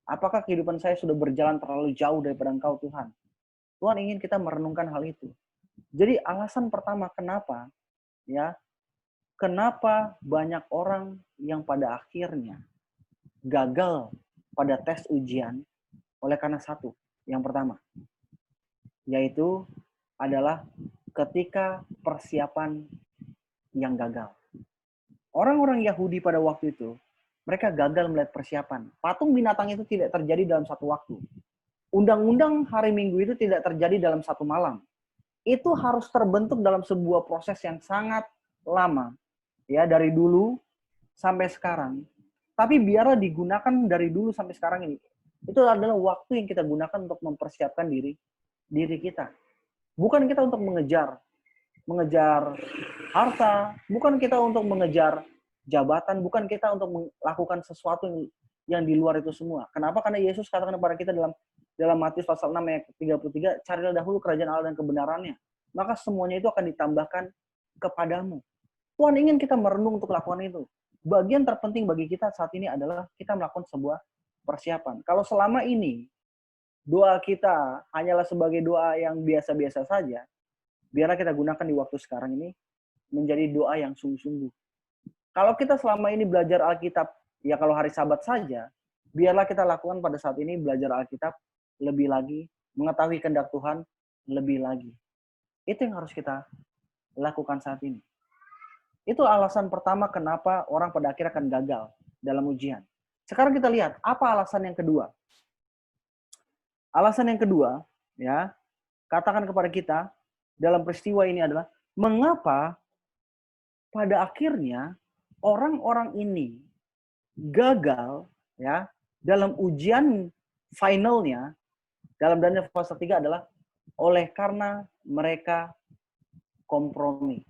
[SPEAKER 1] Apakah kehidupan saya sudah berjalan terlalu jauh daripada Engkau, Tuhan? Tuhan ingin kita merenungkan hal itu. Jadi alasan pertama kenapa, ya, kenapa banyak orang yang pada akhirnya gagal pada tes ujian oleh karena satu, yang pertama, yaitu adalah ketika persiapan yang gagal. Orang-orang Yahudi pada waktu itu, mereka gagal melihat persiapan. Patung binatang itu tidak terjadi dalam satu waktu. Undang-undang hari Minggu itu tidak terjadi dalam satu malam. Itu harus terbentuk dalam sebuah proses yang sangat lama, ya, dari dulu sampai sekarang. Tapi biarlah digunakan dari dulu sampai sekarang ini. Itu adalah waktu yang kita gunakan untuk mempersiapkan diri kita. Bukan kita untuk mengejar harta, bukan kita untuk mengejar jabatan, bukan kita untuk melakukan sesuatu yang di luar itu semua. Kenapa? Karena Yesus katakan kepada kita dalam Matius pasal 6 ayat 33, carilah dahulu kerajaan Allah dan kebenarannya, maka semuanya itu akan ditambahkan kepadamu. Tuhan ingin kita merenung untuk lakukan itu. Bagian terpenting bagi kita saat ini adalah kita melakukan sebuah persiapan. Kalau selama ini doa kita hanyalah sebagai doa yang biasa-biasa saja, biarlah kita gunakan di waktu sekarang ini menjadi doa yang sungguh-sungguh. Kalau kita selama ini belajar Alkitab, ya kalau hari Sabat saja, biarlah kita lakukan pada saat ini belajar Alkitab lebih lagi, mengetahui kehendak Tuhan lebih lagi. Itu yang harus kita lakukan saat ini. Itu alasan pertama kenapa orang pada akhirnya akan gagal dalam ujian. Sekarang kita lihat, apa alasan yang kedua? Alasan yang kedua, ya, katakan kepada kita dalam peristiwa ini adalah, mengapa pada akhirnya orang-orang ini gagal, ya, dalam ujian finalnya, dalam Daniel pasal 3 adalah oleh karena mereka kompromi.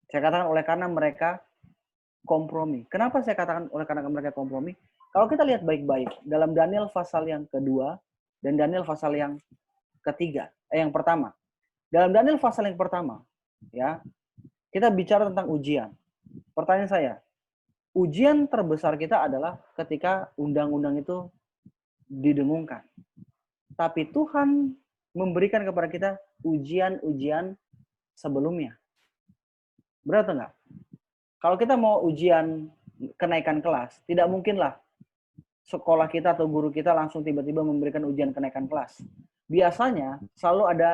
[SPEAKER 1] Saya katakan oleh karena mereka kompromi. Kenapa saya katakan oleh karena mereka kompromi? Kalau kita lihat baik-baik, dalam Daniel pasal yang kedua dan Daniel pasal yang ketiga, yang pertama. Dalam Daniel pasal yang pertama, ya, Kita bicara tentang ujian. Pertanyaan saya, ujian terbesar kita adalah ketika undang-undang itu didengungkan. Tapi Tuhan memberikan kepada kita ujian-ujian sebelumnya. Benar atau enggak? Kalau kita mau ujian kenaikan kelas, tidak mungkinlah sekolah kita atau guru kita langsung tiba-tiba memberikan ujian kenaikan kelas. Biasanya selalu ada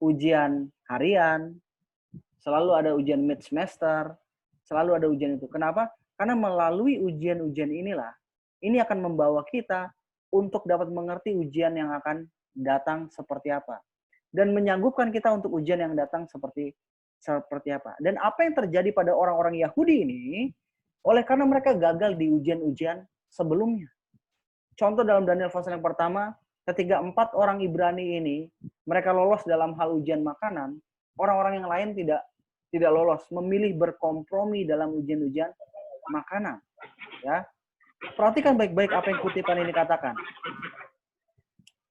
[SPEAKER 1] ujian harian, selalu ada ujian mid semester, selalu ada ujian itu. Kenapa? Karena melalui ujian-ujian inilah, ini akan membawa kita untuk dapat mengerti ujian yang akan datang seperti apa. Dan menyanggupkan kita untuk ujian yang datang seperti apa. Dan apa yang terjadi pada orang-orang Yahudi ini, oleh karena mereka gagal di ujian-ujian sebelumnya. Contoh dalam Daniel pasal yang pertama, ketika 4 orang Ibrani ini, mereka lolos dalam hal ujian makanan, orang-orang yang lain tidak lolos, memilih berkompromi dalam ujian-ujian makanan. Ya, perhatikan baik-baik apa yang kutipan ini katakan.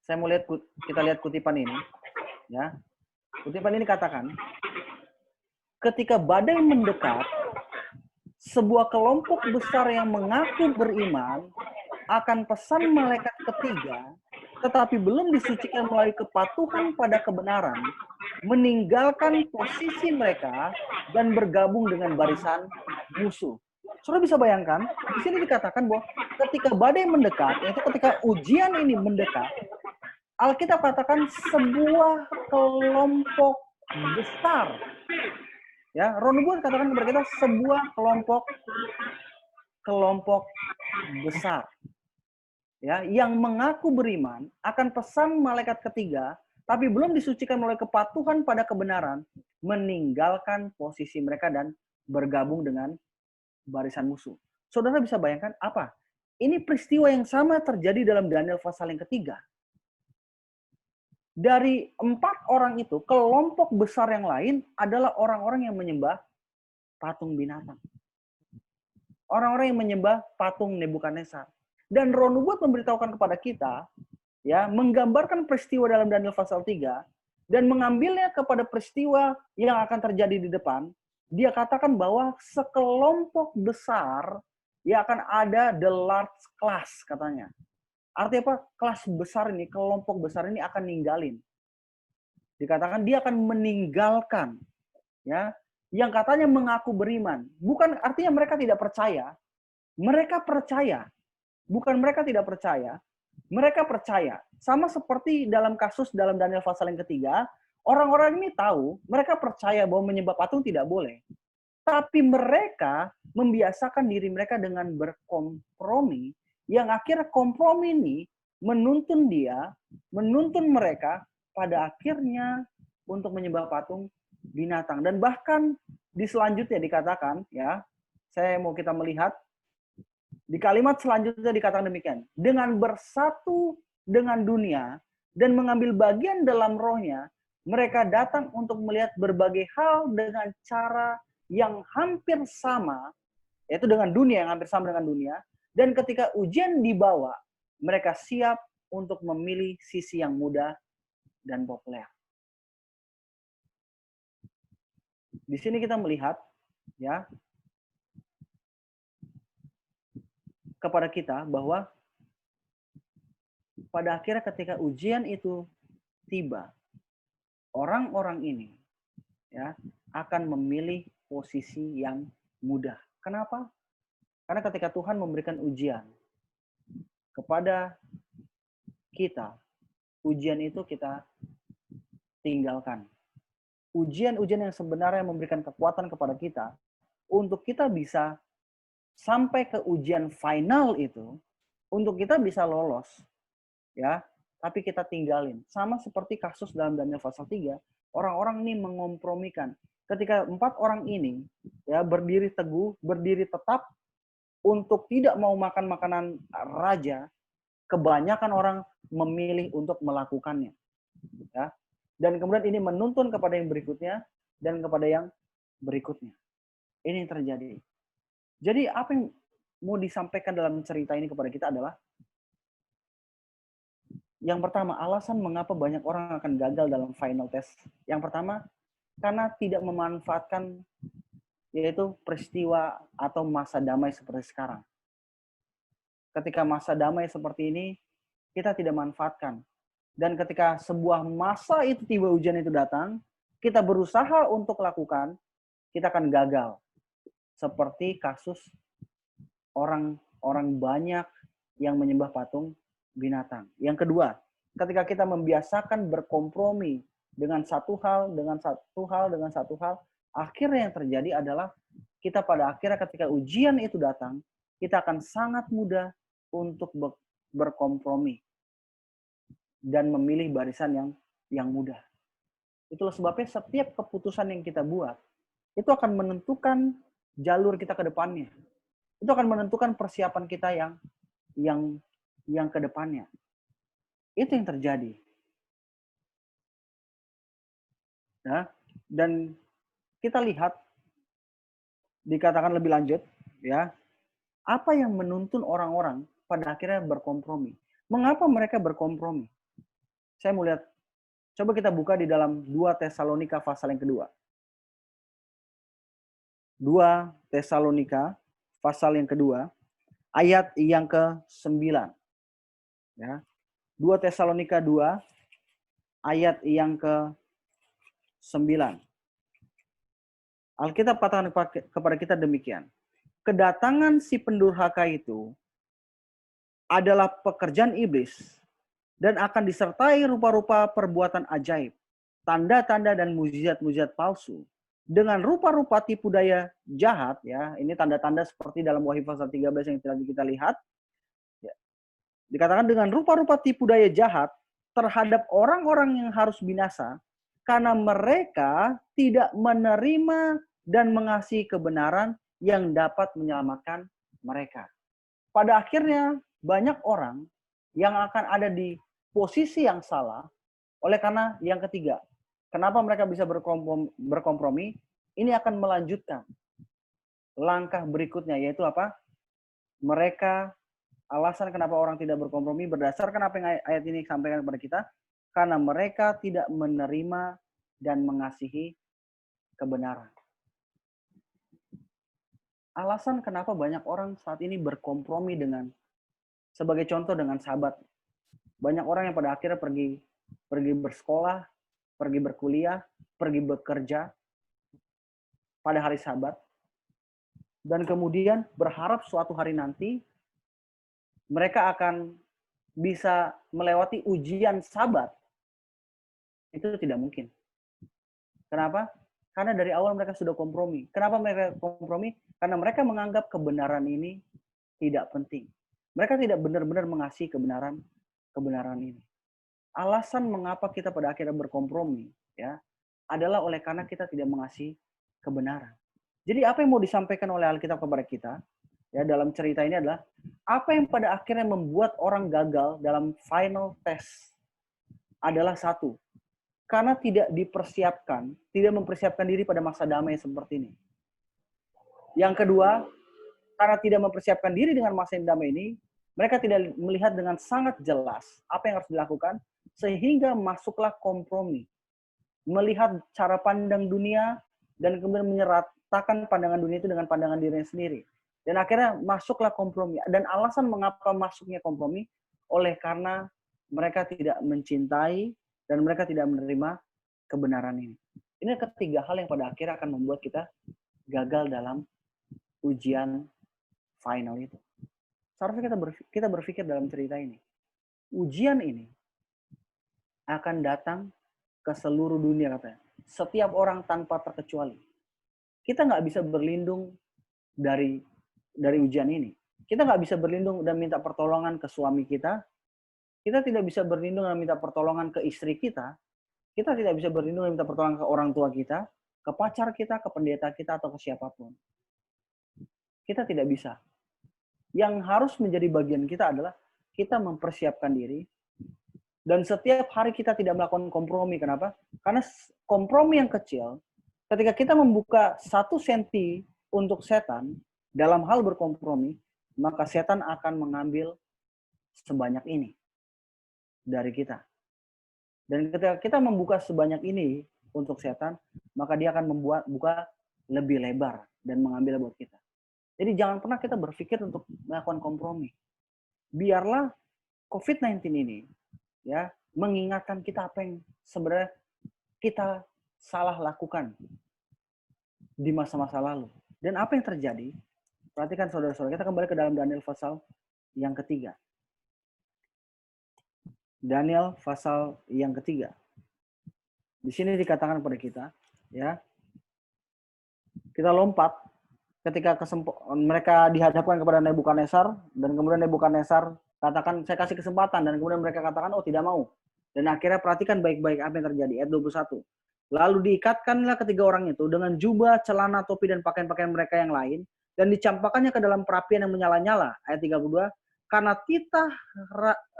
[SPEAKER 1] Saya mau kita lihat kutipan ini. Ya, kutipan ini katakan, ketika badai mendekat, sebuah kelompok besar yang mengaku beriman akan pesan malaikat ketiga, tetapi belum disucikan melalui kepatuhan pada kebenaran, meninggalkan posisi mereka dan bergabung dengan barisan musuh. Saudara bisa bayangkan, di sini dikatakan bahwa ketika badai mendekat, yaitu ketika ujian ini mendekat, Alkitab katakan sebuah kelompok besar. Ya, Roh Nubuat katakan kepada kita sebuah kelompok besar. Ya, yang mengaku beriman akan pesan malaikat ketiga, tapi belum disucikan melalui kepatuhan pada kebenaran, meninggalkan posisi mereka dan bergabung dengan barisan musuh. Saudara bisa bayangkan apa? Ini peristiwa yang sama terjadi dalam Daniel pasal yang ketiga. Dari 4 orang itu, kelompok besar yang lain adalah orang-orang yang menyembah patung binatang. Orang-orang yang menyembah patung Nebukadnezar. Dan Roh Nubuat memberitahukan kepada kita, ya, menggambarkan peristiwa dalam Daniel pasal 3 dan mengambilnya kepada peristiwa yang akan terjadi di depan. Dia katakan bahwa sekelompok besar ya akan ada the large class katanya. Artinya apa? Kelas besar ini, kelompok besar ini akan ninggalin. Dikatakan dia akan meninggalkan, ya, yang katanya mengaku beriman. Bukan artinya mereka tidak percaya. Mereka percaya. Bukan mereka tidak percaya. Mereka percaya. Sama seperti dalam kasus dalam Daniel pasal yang ketiga, orang-orang ini tahu, mereka percaya bahwa menyembah patung tidak boleh. Tapi mereka membiasakan diri mereka dengan berkompromi, yang akhirnya kompromi ini menuntun mereka pada akhirnya untuk menyembah patung binatang. Dan bahkan di selanjutnya dikatakan, ya, saya mau kita melihat, di kalimat selanjutnya dikatakan demikian, dengan bersatu dengan dunia dan mengambil bagian dalam rohnya, mereka datang untuk melihat berbagai hal dengan cara yang hampir sama, yaitu dengan dunia, yang hampir sama dengan dunia, dan ketika ujian dibawa, mereka siap untuk memilih sisi yang mudah dan populer. Di sini kita melihat, ya, kepada kita bahwa pada akhirnya ketika ujian itu tiba, orang-orang ini, ya, akan memilih posisi yang mudah. Kenapa? Karena ketika Tuhan memberikan ujian kepada kita, ujian itu kita tinggalkan. Ujian-ujian yang sebenarnya memberikan kekuatan kepada kita untuk kita bisa sampai ke ujian final itu, untuk kita bisa lolos, ya, tapi kita tinggalin. Sama seperti kasus dalam Daniel pasal 3, orang-orang ini mengompromikan. Ketika 4 orang ini, ya, berdiri teguh, berdiri tetap untuk tidak mau makan makanan raja, kebanyakan orang memilih untuk melakukannya, ya. Dan kemudian ini menuntun kepada yang berikutnya dan kepada yang berikutnya. Ini yang terjadi. Jadi apa yang mau disampaikan dalam cerita ini kepada kita adalah, yang pertama, alasan mengapa banyak orang akan gagal dalam final test. Yang pertama, karena tidak memanfaatkan yaitu peristiwa atau masa damai seperti sekarang. Ketika masa damai seperti ini, kita tidak manfaatkan. Dan ketika sebuah masa itu tiba, ujian itu datang, kita berusaha untuk lakukan, kita akan gagal. Seperti kasus orang banyak yang menyembah patung binatang. Yang kedua, ketika kita membiasakan berkompromi dengan satu hal, akhirnya yang terjadi adalah kita pada akhirnya ketika ujian itu datang, kita akan sangat mudah untuk berkompromi dan memilih barisan yang mudah. Itulah sebabnya setiap keputusan yang kita buat itu akan menentukan jalur kita ke depannya. Itu akan menentukan persiapan kita yang ke depannya. Itu yang terjadi. Ya, dan kita lihat dikatakan lebih lanjut, ya, apa yang menuntun orang-orang pada akhirnya berkompromi. Mengapa mereka berkompromi? Saya mau lihat, coba kita buka di dalam 2 Tesalonika pasal yang kedua. 2 Tesalonika pasal yang kedua, ayat yang ke-9. Ya. 2 Tesalonika 2, ayat yang ke-9. Alkitab katakan kepada kita demikian. Kedatangan si pendurhaka itu adalah pekerjaan iblis dan akan disertai rupa-rupa perbuatan ajaib, tanda-tanda dan mujizat-mujizat palsu dengan rupa-rupa tipu daya jahat, ya. Ini tanda-tanda seperti dalam Wahyu pasal 13 yang tadi kita lihat. Ya. Dikatakan dengan rupa-rupa tipu daya jahat terhadap orang-orang yang harus binasa karena mereka tidak menerima dan mengasihi kebenaran yang dapat menyelamatkan mereka. Pada akhirnya banyak orang yang akan ada di posisi yang salah oleh karena yang ketiga. Kenapa mereka bisa berkompromi? Ini akan melanjutkan langkah berikutnya, yaitu apa? Mereka, alasan kenapa orang tidak berkompromi berdasarkan apa yang ayat ini sampaikan kepada kita, karena mereka tidak menerima dan mengasihi kebenaran. Alasan kenapa banyak orang saat ini berkompromi dengan, sebagai contoh dengan sahabat. Banyak orang yang pada akhirnya pergi bersekolah, pergi berkuliah, pergi bekerja pada hari Sabat, dan kemudian berharap suatu hari nanti mereka akan bisa melewati ujian Sabat. Itu tidak mungkin. Kenapa? Karena dari awal mereka sudah kompromi. Kenapa mereka kompromi? Karena mereka menganggap kebenaran ini tidak penting. Mereka tidak benar-benar mengasihi kebenaran ini. Alasan mengapa kita pada akhirnya berkompromi, ya, adalah oleh karena kita tidak mengasihi kebenaran. Jadi apa yang mau disampaikan oleh Alkitab kepada kita, ya, dalam cerita ini adalah apa yang pada akhirnya membuat orang gagal dalam final test adalah satu, karena tidak mempersiapkan diri pada masa damai seperti ini. Yang kedua, karena tidak mempersiapkan diri dengan masa damai ini, mereka tidak melihat dengan sangat jelas apa yang harus dilakukan, sehingga masuklah kompromi. Melihat cara pandang dunia, dan kemudian menyeratakan pandangan dunia itu dengan pandangan dirinya sendiri. Dan akhirnya masuklah kompromi. Dan alasan mengapa masuknya kompromi, oleh karena mereka tidak mencintai dan mereka tidak menerima kebenaran ini. Ini ketiga hal yang pada akhirnya akan membuat kita gagal dalam ujian final itu. Seharusnya kita berpikir dalam cerita ini. Ujian ini akan datang ke seluruh dunia katanya. Setiap orang tanpa terkecuali. Kita nggak bisa berlindung dari ujian ini. Kita nggak bisa berlindung dan minta pertolongan ke suami kita. Kita tidak bisa berlindung dan minta pertolongan ke istri kita. Kita tidak bisa berlindung dan minta pertolongan ke orang tua kita, ke pacar kita, ke pendeta kita, atau ke siapapun. Kita tidak bisa. Yang harus menjadi bagian kita adalah kita mempersiapkan diri. Dan setiap hari kita tidak melakukan kompromi. Kenapa? Karena kompromi yang kecil, ketika kita membuka 1 senti untuk setan, dalam hal berkompromi, maka setan akan mengambil sebanyak ini dari kita. Dan ketika kita membuka sebanyak ini untuk setan, maka dia akan buka lebih lebar dan mengambil buat kita. Jadi jangan pernah kita berpikir untuk melakukan kompromi. Biarlah COVID-19 ini ya mengingatkan kita apa yang sebenarnya kita salah lakukan di masa-masa lalu. Dan apa yang terjadi? Perhatikan saudara-saudara, kita kembali ke dalam Daniel pasal yang ketiga. Daniel pasal yang ketiga. Di sini dikatakan kepada kita, ya, kita lompat ketika mereka dihadapkan kepada Nebukadnezar, dan kemudian Nebukadnezar katakan, saya kasih kesempatan, dan kemudian mereka katakan, oh tidak mau. Dan akhirnya perhatikan baik-baik apa yang terjadi, ayat 21. Lalu diikatkanlah ketiga orang itu dengan jubah, celana, topi, dan pakaian-pakaian mereka yang lain, dan dicampakkannya ke dalam perapian yang menyala-nyala, ayat 32. Karena titah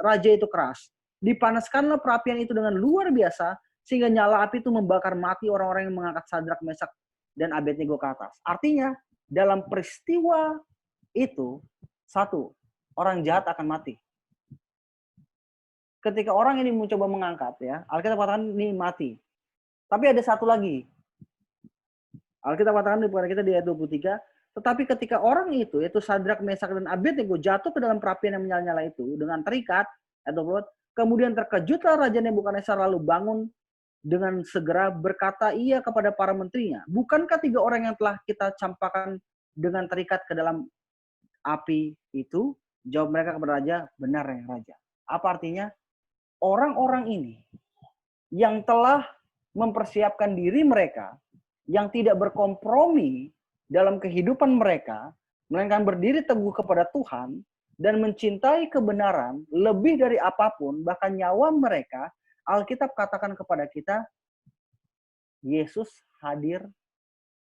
[SPEAKER 1] raja itu keras, dipanaskanlah perapian itu dengan luar biasa, sehingga nyala api itu membakar mati orang-orang yang mengangkat Sadrak, Mesak, dan Abednego ke atas. Artinya, dalam peristiwa itu, satu, orang jahat akan mati. Ketika orang ini mencoba mengangkat, ya, Alkitab katakan ini mati. Tapi ada satu lagi. Alkitab katakan kepada kita di ayat 23, tetapi ketika orang itu, yaitu Sadrak, Mesak, dan Abednego jatuh ke dalam perapian yang menyala-nyala itu dengan terikat, ayat 24, kemudian terkejutlah Raja Nebukadnezar lalu bangun dengan segera berkata ia kepada para menterinya, bukankah tiga orang yang telah kita campakkan dengan terikat ke dalam api itu? Jawab mereka kepada raja, benar ya raja. Apa artinya? Orang-orang ini yang telah mempersiapkan diri mereka, yang tidak berkompromi dalam kehidupan mereka, melainkan berdiri teguh kepada Tuhan dan mencintai kebenaran lebih dari apapun, bahkan nyawa mereka, Alkitab katakan kepada kita, Yesus hadir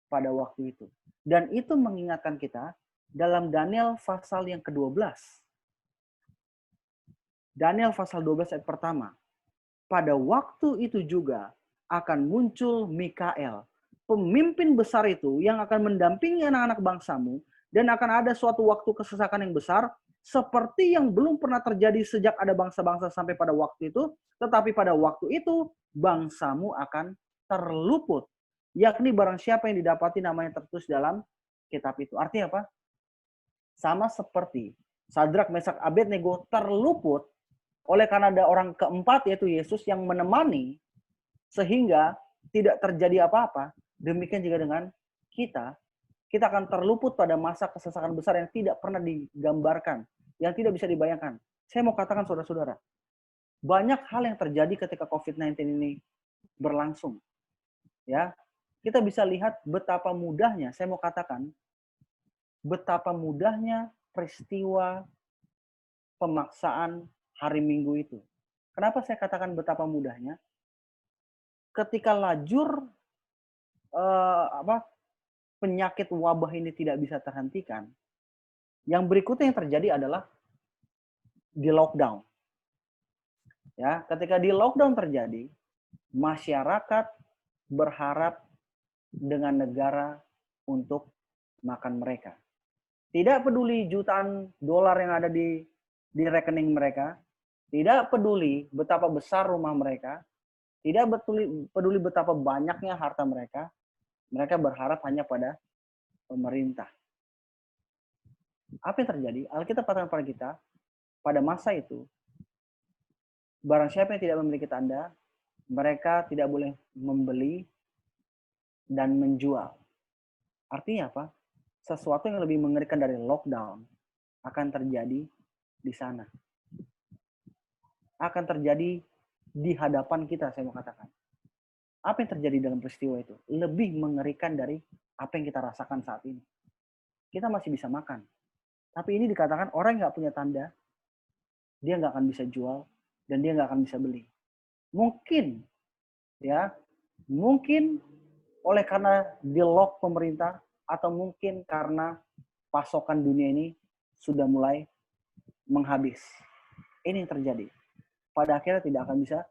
[SPEAKER 1] pada waktu itu. Dan itu mengingatkan kita dalam Daniel pasal yang ke-12. Daniel pasal 12 ayat pertama. Pada waktu itu juga akan muncul Mikael, pemimpin besar itu yang akan mendampingi anak-anak bangsamu, dan akan ada suatu waktu kesesakan yang besar, seperti yang belum pernah terjadi sejak ada bangsa-bangsa sampai pada waktu itu, tetapi pada waktu itu bangsamu akan terluput. Yakni barang siapa yang didapati namanya tertulis dalam kitab itu. Artinya apa? Sama seperti Sadrak, Mesak, Abednego terluput oleh karena ada orang keempat yaitu Yesus yang menemani sehingga tidak terjadi apa-apa. Demikian juga dengan kita. Kita akan terluput pada masa kesesakan besar yang tidak pernah digambarkan, yang tidak bisa dibayangkan. Saya mau katakan saudara-saudara, banyak hal yang terjadi ketika COVID-19 ini berlangsung. Ya, kita bisa lihat betapa mudahnya, saya mau katakan, betapa mudahnya peristiwa pemaksaan hari Minggu itu. Kenapa saya katakan betapa mudahnya? Ketika lajur penyakit wabah ini tidak bisa terhentikan, yang berikutnya yang terjadi adalah di lockdown. Ya, ketika di lockdown terjadi, masyarakat berharap dengan negara untuk makan mereka. Tidak peduli jutaan dolar yang ada di rekening mereka, tidak peduli betapa besar rumah mereka, tidak peduli betapa banyaknya harta mereka, mereka berharap hanya pada pemerintah. Apa yang terjadi? Alkitab katakan pada kita, pada masa itu, barang siapa yang tidak memiliki tanda, mereka tidak boleh membeli dan menjual. Artinya apa? Sesuatu yang lebih mengerikan dari lockdown akan terjadi di sana. Akan terjadi di hadapan kita, saya mau katakan. Apa yang terjadi dalam peristiwa itu? Lebih mengerikan dari apa yang kita rasakan saat ini. Kita masih bisa makan. Tapi ini dikatakan orang yang nggak punya tanda, dia nggak akan bisa jual, dan dia nggak akan bisa beli. Mungkin, ya, mungkin oleh karena di-lock pemerintah, atau mungkin karena pasokan dunia ini sudah mulai menghabis. Ini yang terjadi. Pada akhirnya tidak akan bisa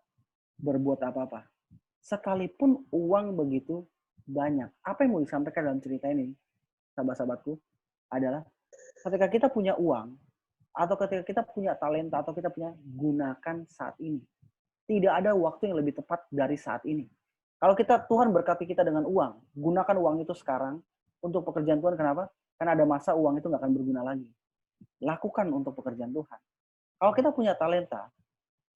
[SPEAKER 1] berbuat apa-apa. Sekalipun uang begitu banyak. Apa yang mau disampaikan dalam cerita ini, sahabat-sahabatku, adalah ketika kita punya uang, atau ketika kita punya talenta, atau kita punya, gunakan saat ini. Tidak ada waktu yang lebih tepat dari saat ini. Kalau Tuhan berkati kita dengan uang, gunakan uang itu sekarang untuk pekerjaan Tuhan. Kenapa? Karena ada masa uang itu nggak akan berguna lagi. Lakukan untuk pekerjaan Tuhan. Kalau kita punya talenta,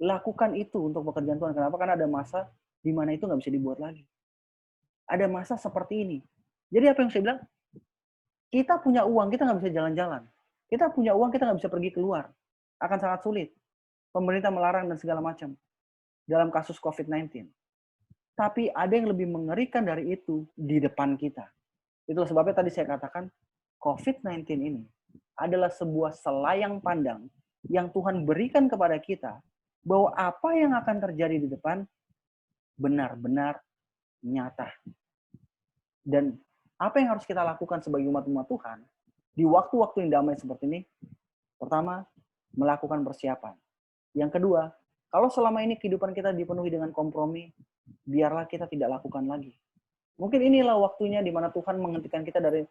[SPEAKER 1] lakukan itu untuk pekerjaan Tuhan. Kenapa? Karena ada masa di mana itu nggak bisa dibuat lagi. Ada masa seperti ini. Jadi apa yang saya bilang? Kita punya uang, kita nggak bisa jalan-jalan. Kita punya uang, kita nggak bisa pergi keluar. Akan sangat sulit. Pemerintah melarang dan segala macam. Dalam kasus COVID-19. Tapi ada yang lebih mengerikan dari itu di depan kita. Itulah sebabnya tadi saya katakan, COVID-19 ini adalah sebuah selayang pandang yang Tuhan berikan kepada kita, bahwa apa yang akan terjadi di depan benar-benar nyata. Dan apa yang harus kita lakukan sebagai umat-umat Tuhan di waktu-waktu yang damai seperti ini? Pertama, melakukan persiapan. Yang kedua, kalau selama ini kehidupan kita dipenuhi dengan kompromi, biarlah kita tidak lakukan lagi. Mungkin inilah waktunya di mana Tuhan menghentikan kita dari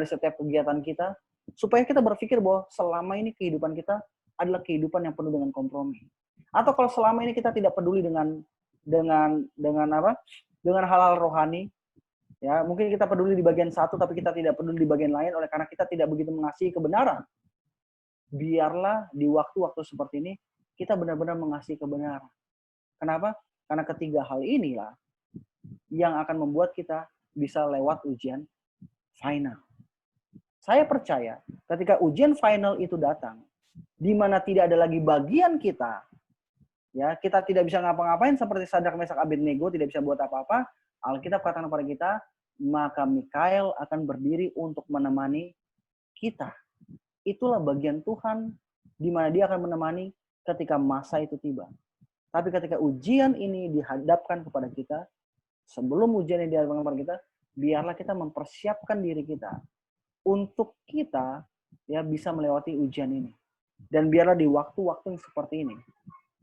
[SPEAKER 1] setiap kegiatan kita, supaya kita berpikir bahwa selama ini kehidupan kita adalah kehidupan yang penuh dengan kompromi. Atau kalau selama ini kita tidak peduli dengan hal-hal rohani, ya mungkin kita peduli di bagian satu, tapi kita tidak peduli di bagian lain, oleh karena kita tidak begitu mengasihi kebenaran. Biarlah di waktu-waktu seperti ini kita benar-benar mengasihi kebenaran. Kenapa? Karena ketiga hal inilah yang akan membuat kita bisa lewat ujian final. Saya percaya ketika ujian final itu datang, di mana tidak ada lagi bagian kita, ya kita tidak bisa ngapa-ngapain seperti Sadrak, Mesak, Abednego, tidak bisa buat apa-apa. Alkitab katakan kepada kita, maka Mikael akan berdiri untuk menemani kita. Itulah bagian Tuhan di mana Dia akan menemani ketika masa itu tiba. Tapi ketika ujian ini dihadapkan kepada kita, sebelum ujian ini dihadapkan kepada kita, biarlah kita mempersiapkan diri kita untuk kita ya bisa melewati ujian ini. Dan biarlah di waktu-waktu yang seperti ini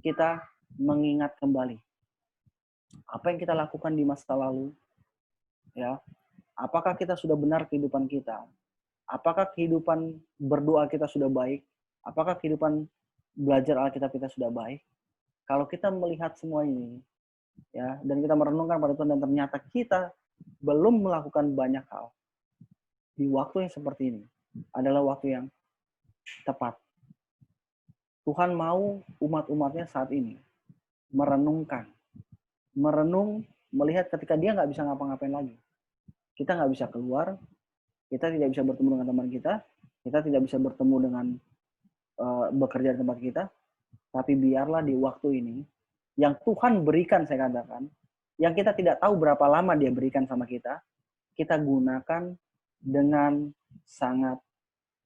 [SPEAKER 1] kita mengingat kembali apa yang kita lakukan di masa lalu, ya. Apakah kita sudah benar kehidupan kita? Apakah kehidupan berdoa kita sudah baik? Apakah kehidupan belajar Alkitab kita sudah baik? Kalau kita melihat semua ini, ya, dan kita merenungkan pada Tuhan, dan ternyata kita belum melakukan banyak hal, di waktu yang seperti ini adalah waktu yang tepat. Tuhan mau umat-umatnya saat ini merenung, melihat ketika Dia nggak bisa ngapa-ngapain lagi. Kita nggak bisa keluar, kita tidak bisa bertemu dengan teman kita tidak bisa bertemu dengan bekerja di tempat kita, tapi biarlah di waktu ini yang Tuhan berikan, saya katakan, yang kita tidak tahu berapa lama Dia berikan sama kita gunakan dengan sangat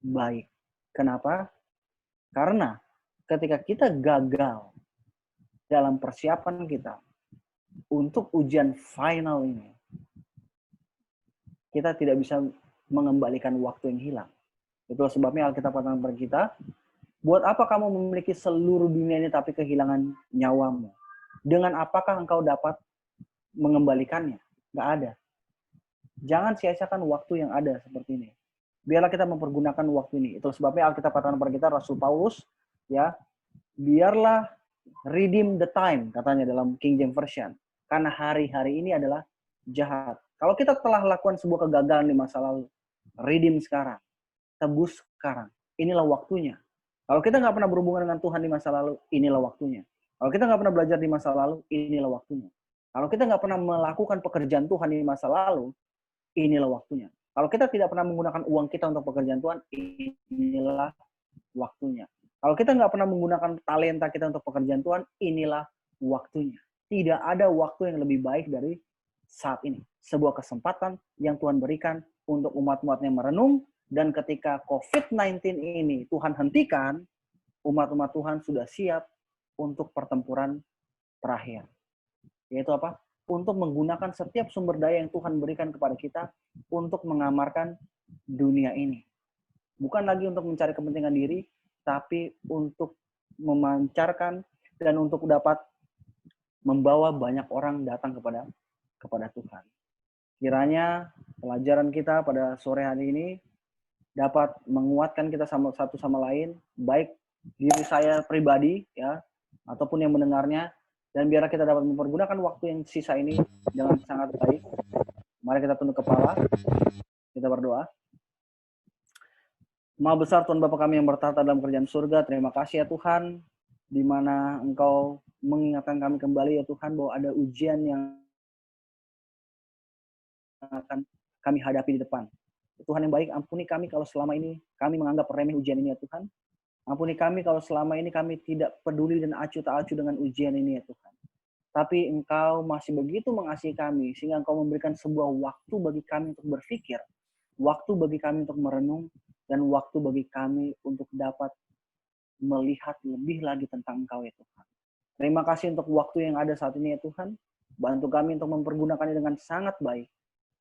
[SPEAKER 1] baik. Kenapa? Karena ketika kita gagal dalam persiapan kita untuk ujian final ini, kita tidak bisa mengembalikan waktu yang hilang. Itulah sebabnya Alkitab katakan kepada kita, buat apa kamu memiliki seluruh dunia ini tapi kehilangan nyawamu? Dengan apakah engkau dapat mengembalikannya? Nggak ada. Jangan sia-siakan waktu yang ada seperti ini. Biarlah kita mempergunakan waktu ini. Itulah sebabnya Alkitab katakan kepada kita, Rasul Paulus, ya, biarlah redeem the time, katanya dalam King James Version. Karena hari-hari ini adalah jahat. Kalau kita telah lakukan sebuah kegagalan di masa lalu, redeem sekarang. Tebus sekarang. Inilah waktunya. Kalau kita nggak pernah berhubungan dengan Tuhan di masa lalu, inilah waktunya. Kalau kita nggak pernah belajar di masa lalu, inilah waktunya. Kalau kita nggak pernah melakukan pekerjaan Tuhan di masa lalu, inilah waktunya. Kalau kita tidak pernah menggunakan uang kita untuk pekerjaan Tuhan, inilah waktunya. Kalau kita nggak pernah menggunakan talenta kita untuk pekerjaan Tuhan, inilah waktunya. Tidak ada waktu yang lebih baik dari saat ini. Sebuah kesempatan yang Tuhan berikan untuk umat-umatnya merenung, dan ketika COVID-19 ini Tuhan hentikan, umat-umat Tuhan sudah siap untuk pertempuran terakhir. Yaitu apa? Untuk menggunakan setiap sumber daya yang Tuhan berikan kepada kita untuk mengamarkan dunia ini. Bukan lagi untuk mencari kepentingan diri, tapi untuk memancarkan dan untuk dapat membawa banyak orang datang kepada Tuhan. Kiranya pelajaran kita pada sore hari ini dapat menguatkan kita satu sama lain, baik diri saya pribadi, ya, ataupun yang mendengarnya, Dan biarlah kita dapat mempergunakan waktu yang sisa ini dengan sangat baik. Mari kita tunduk kepala, kita berdoa. Maha besar Tuhan Bapa kami yang bertahta dalam kerajaan surga, terima kasih ya Tuhan, di mana Engkau mengingatkan kami kembali ya Tuhan, bahwa ada ujian yang akan kami hadapi di depan. Tuhan yang baik, ampuni kami kalau selama ini kami menganggap remeh ujian ini ya Tuhan. Ampuni kami kalau selama ini kami tidak peduli dan acuh tak acuh dengan ujian ini ya Tuhan. Tapi Engkau masih begitu mengasihi kami, sehingga Engkau memberikan sebuah waktu bagi kami untuk berpikir, waktu bagi kami untuk merenung, dan waktu bagi kami untuk dapat melihat lebih lagi tentang Engkau ya Tuhan. Terima kasih untuk waktu yang ada saat ini ya Tuhan. Bantu kami untuk mempergunakannya dengan sangat baik.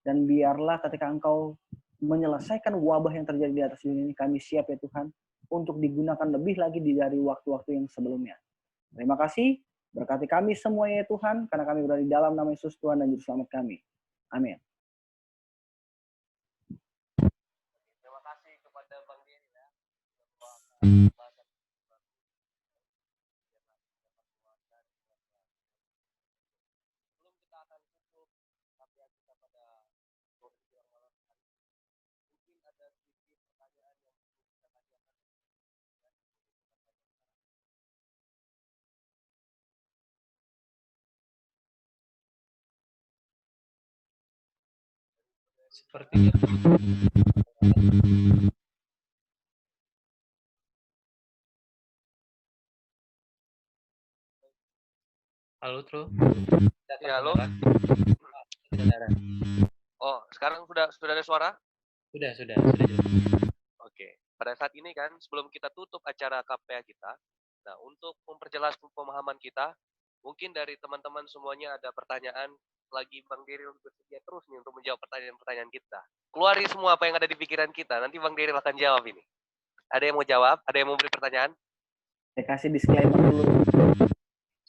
[SPEAKER 1] Dan biarlah ketika Engkau menyelesaikan wabah yang terjadi di atas dunia ini, kami siap ya Tuhan, untuk digunakan lebih lagi dari waktu-waktu yang sebelumnya. Terima kasih. Berkati kami semuanya ya Tuhan, karena kami berada di dalam nama Yesus Tuhan dan Juru Selamat kami. Amin.
[SPEAKER 2] Terima kasih kepada Bang Diri ya. Sebelum kita akan tutup KPA kita pada sore siang malam hari ini, mungkin ada sedikit pertanyaan yang perlu kita tanyakan. Sepertinya halo, Tru. Ya, halo. Oh, sekarang sudah ada suara?
[SPEAKER 4] Sudah.
[SPEAKER 2] Oke. Pada saat ini kan, sebelum kita tutup acara KPA kita, nah untuk memperjelas pemahaman kita, mungkin dari teman-teman semuanya ada pertanyaan, lagi Bang Deril bersedia terus nih untuk menjawab pertanyaan-pertanyaan kita. Keluari semua apa yang ada di pikiran kita, nanti Bang Deril akan jawab ini. Ada yang mau jawab? Ada yang mau beri pertanyaan?
[SPEAKER 1] Saya kasih disclaimer dulu.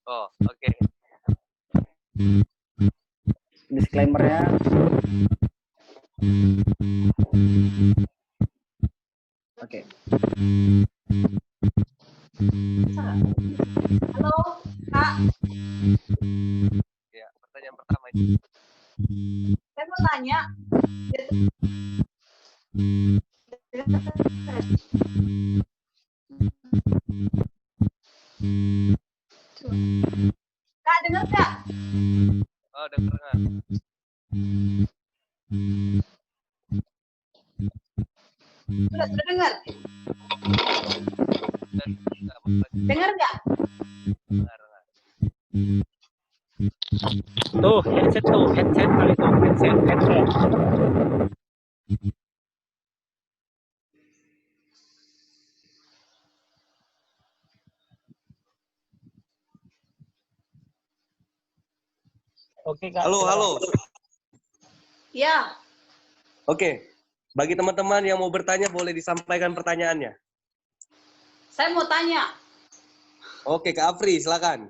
[SPEAKER 2] Oh, oke.
[SPEAKER 1] Disclaimer-nya, oke.
[SPEAKER 3] Halo, Kak.
[SPEAKER 2] Ya, pertanyaan pertama ini.
[SPEAKER 3] Saya mau tanya. Kak, dengar nggak?
[SPEAKER 2] Oh, dengar nggak?
[SPEAKER 3] Sudah dengar? Dengar nggak?
[SPEAKER 2] Dengar.
[SPEAKER 4] Tuh, headset kali tuh, headset. Oke, Kak.
[SPEAKER 5] Halo.
[SPEAKER 3] Ya,
[SPEAKER 5] Oke. Bagi teman-teman yang mau bertanya, boleh disampaikan pertanyaannya.
[SPEAKER 3] saya mau tanya.
[SPEAKER 5] Oke, Kak Afri, silakan.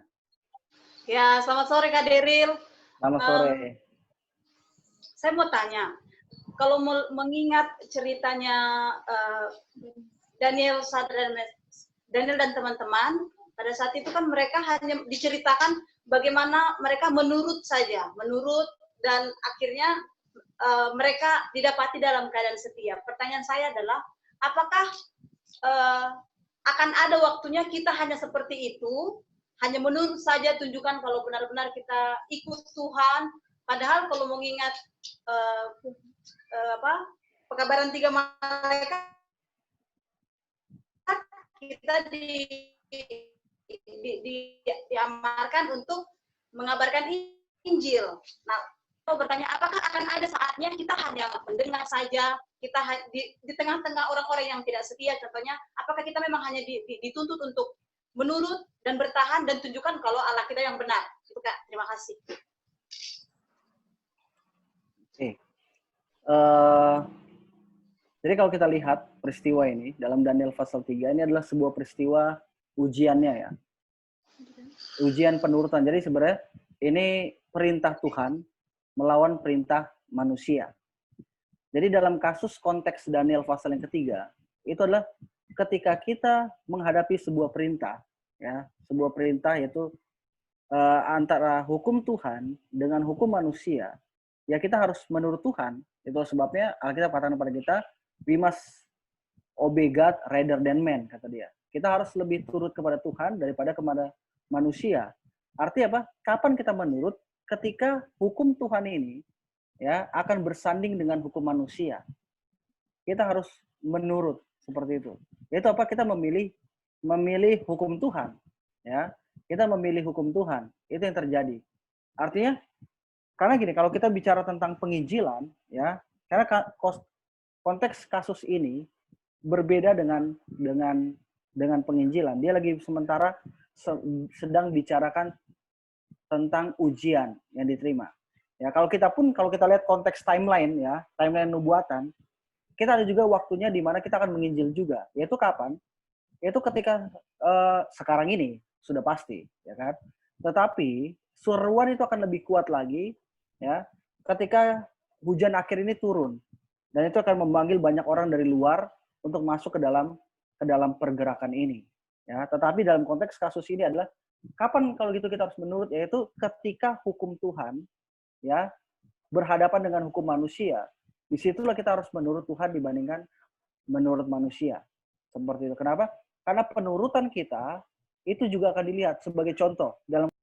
[SPEAKER 3] Ya, selamat sore Kak Deril.
[SPEAKER 1] Selamat sore.
[SPEAKER 3] Saya mau tanya, kalau mengingat ceritanya Daniel dan teman-teman, pada saat itu kan mereka hanya diceritakan bagaimana mereka menurut dan akhirnya mereka didapati dalam keadaan setia. Pertanyaan saya adalah, apakah akan ada waktunya kita hanya seperti itu, hanya menurut saja, tunjukkan kalau benar-benar kita ikut Tuhan, padahal kalau mengingat pekabaran 3 malaikat, kita diamarkan untuk mengabarkan Injil. Nah, saya bertanya, apakah akan ada saatnya kita hanya mendengar saja, kita di tengah-tengah orang-orang yang tidak setia, contohnya, apakah kita memang hanya dituntut untuk menurut dan bertahan dan tunjukkan kalau Allah kita yang benar? Itu Kak, terima kasih.
[SPEAKER 1] Oke. Jadi kalau kita lihat peristiwa ini dalam Daniel pasal 3, ini adalah sebuah peristiwa ujiannya ya. Ujian penurutan. Jadi sebenarnya ini perintah Tuhan melawan perintah manusia. Jadi dalam kasus konteks Daniel pasal yang ketiga, itu adalah ketika kita menghadapi sebuah perintah, ya, sebuah perintah yaitu antara hukum Tuhan dengan hukum manusia, ya kita harus menurut Tuhan. Itu sebabnya Alkitab katakan kepada kita, we must obey God rather than man, kata dia. Kita harus lebih turut kepada Tuhan daripada kepada manusia. Artinya apa? Kapan kita menurut? Ketika hukum Tuhan ini ya akan bersanding dengan hukum manusia. Kita harus menurut seperti itu. Itu apa? Kita memilih hukum Tuhan, ya. Kita memilih hukum Tuhan. Itu yang terjadi. Artinya karena gini, kalau kita bicara tentang penginjilan, ya, karena konteks kasus ini berbeda dengan penginjilan. Dia lagi sementara sedang bicarakan tentang ujian yang diterima. Ya, kalau kita lihat konteks timeline ya, timeline nubuatan, kita ada juga waktunya di mana kita akan menginjil juga. Yaitu kapan? Yaitu ketika sekarang ini sudah pasti, ya kan? Tetapi seruan itu akan lebih kuat lagi ya ketika hujan akhir ini turun. Dan itu akan memanggil banyak orang dari luar untuk masuk ke dalam pergerakan ini. Ya, tetapi dalam konteks kasus ini adalah kapan kalau gitu kita harus menurut, yaitu ketika hukum Tuhan ya berhadapan dengan hukum manusia. Disitulah kita harus menurut Tuhan dibandingkan menurut manusia. Seperti itu. Kenapa? Karena penurutan kita itu juga akan dilihat sebagai contoh dalam